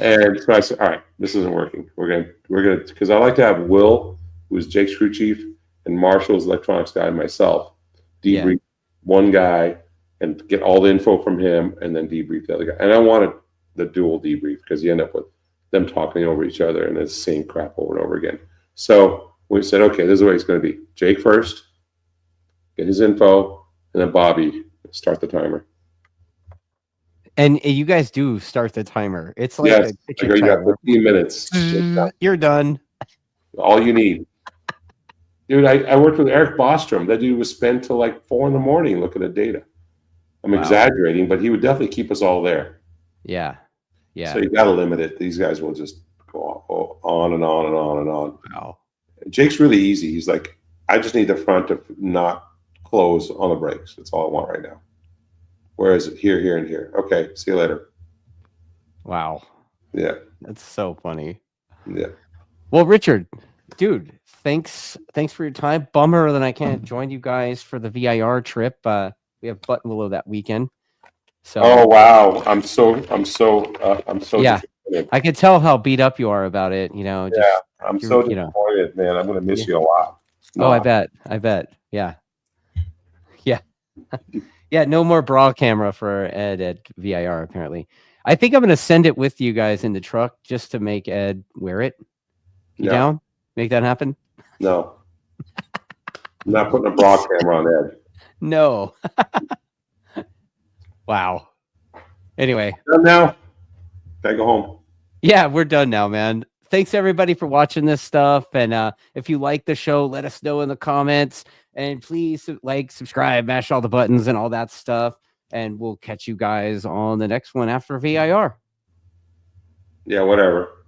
And so I said, all right, this isn't working. We're gonna because I like to have Will, who's Jake's crew chief, and Marshall's electronics guy, and myself debrief one guy and get all the info from him, and then debrief the other guy. And I wanted the dual debrief because you end up with them talking over each other and it's the same crap over and over again. So we said, okay, this is the way it's going to be. Jake first, get his info, and then Bobby, start the timer. And you guys do start the timer. It's like you got 15 minutes. You're done. All you need. Dude, I worked with Eric Bostrom. That dude was spent till like 4 in the morning looking at data. I'm exaggerating, but he would definitely keep us all there. Yeah. So you got to limit it. These guys will just go on and on and on and on. Wow. Jake's really easy. He's like, I just need the front to not close on the brakes. That's all I want right now. Whereas here, and here. Okay, see you later. Wow. Yeah. That's so funny. Yeah. Well, Richard, dude, thanks for your time. Bummer that I can't join you guys for the VIR trip. We have Buttonwillow that weekend. So. Oh wow, I'm so. Yeah, I can tell how beat up you are about it. You know. Yeah, I'm so disappointed, man. I'm gonna miss you a lot. No. Oh, I bet. Yeah. Yeah. No more bra camera for Ed at VIR. Apparently, I think I'm gonna send it with you guys in the truck just to make Ed wear it. You down? Make that happen? No. I'm not putting a bra camera on Ed. No. Wow. Anyway. Done now? Gotta go home. Yeah, we're done now, man. Thanks everybody for watching this stuff. And if you like the show, let us know in the comments. And please like, subscribe, mash all the buttons and all that stuff. And we'll catch you guys on the next one after VIR. Yeah, whatever.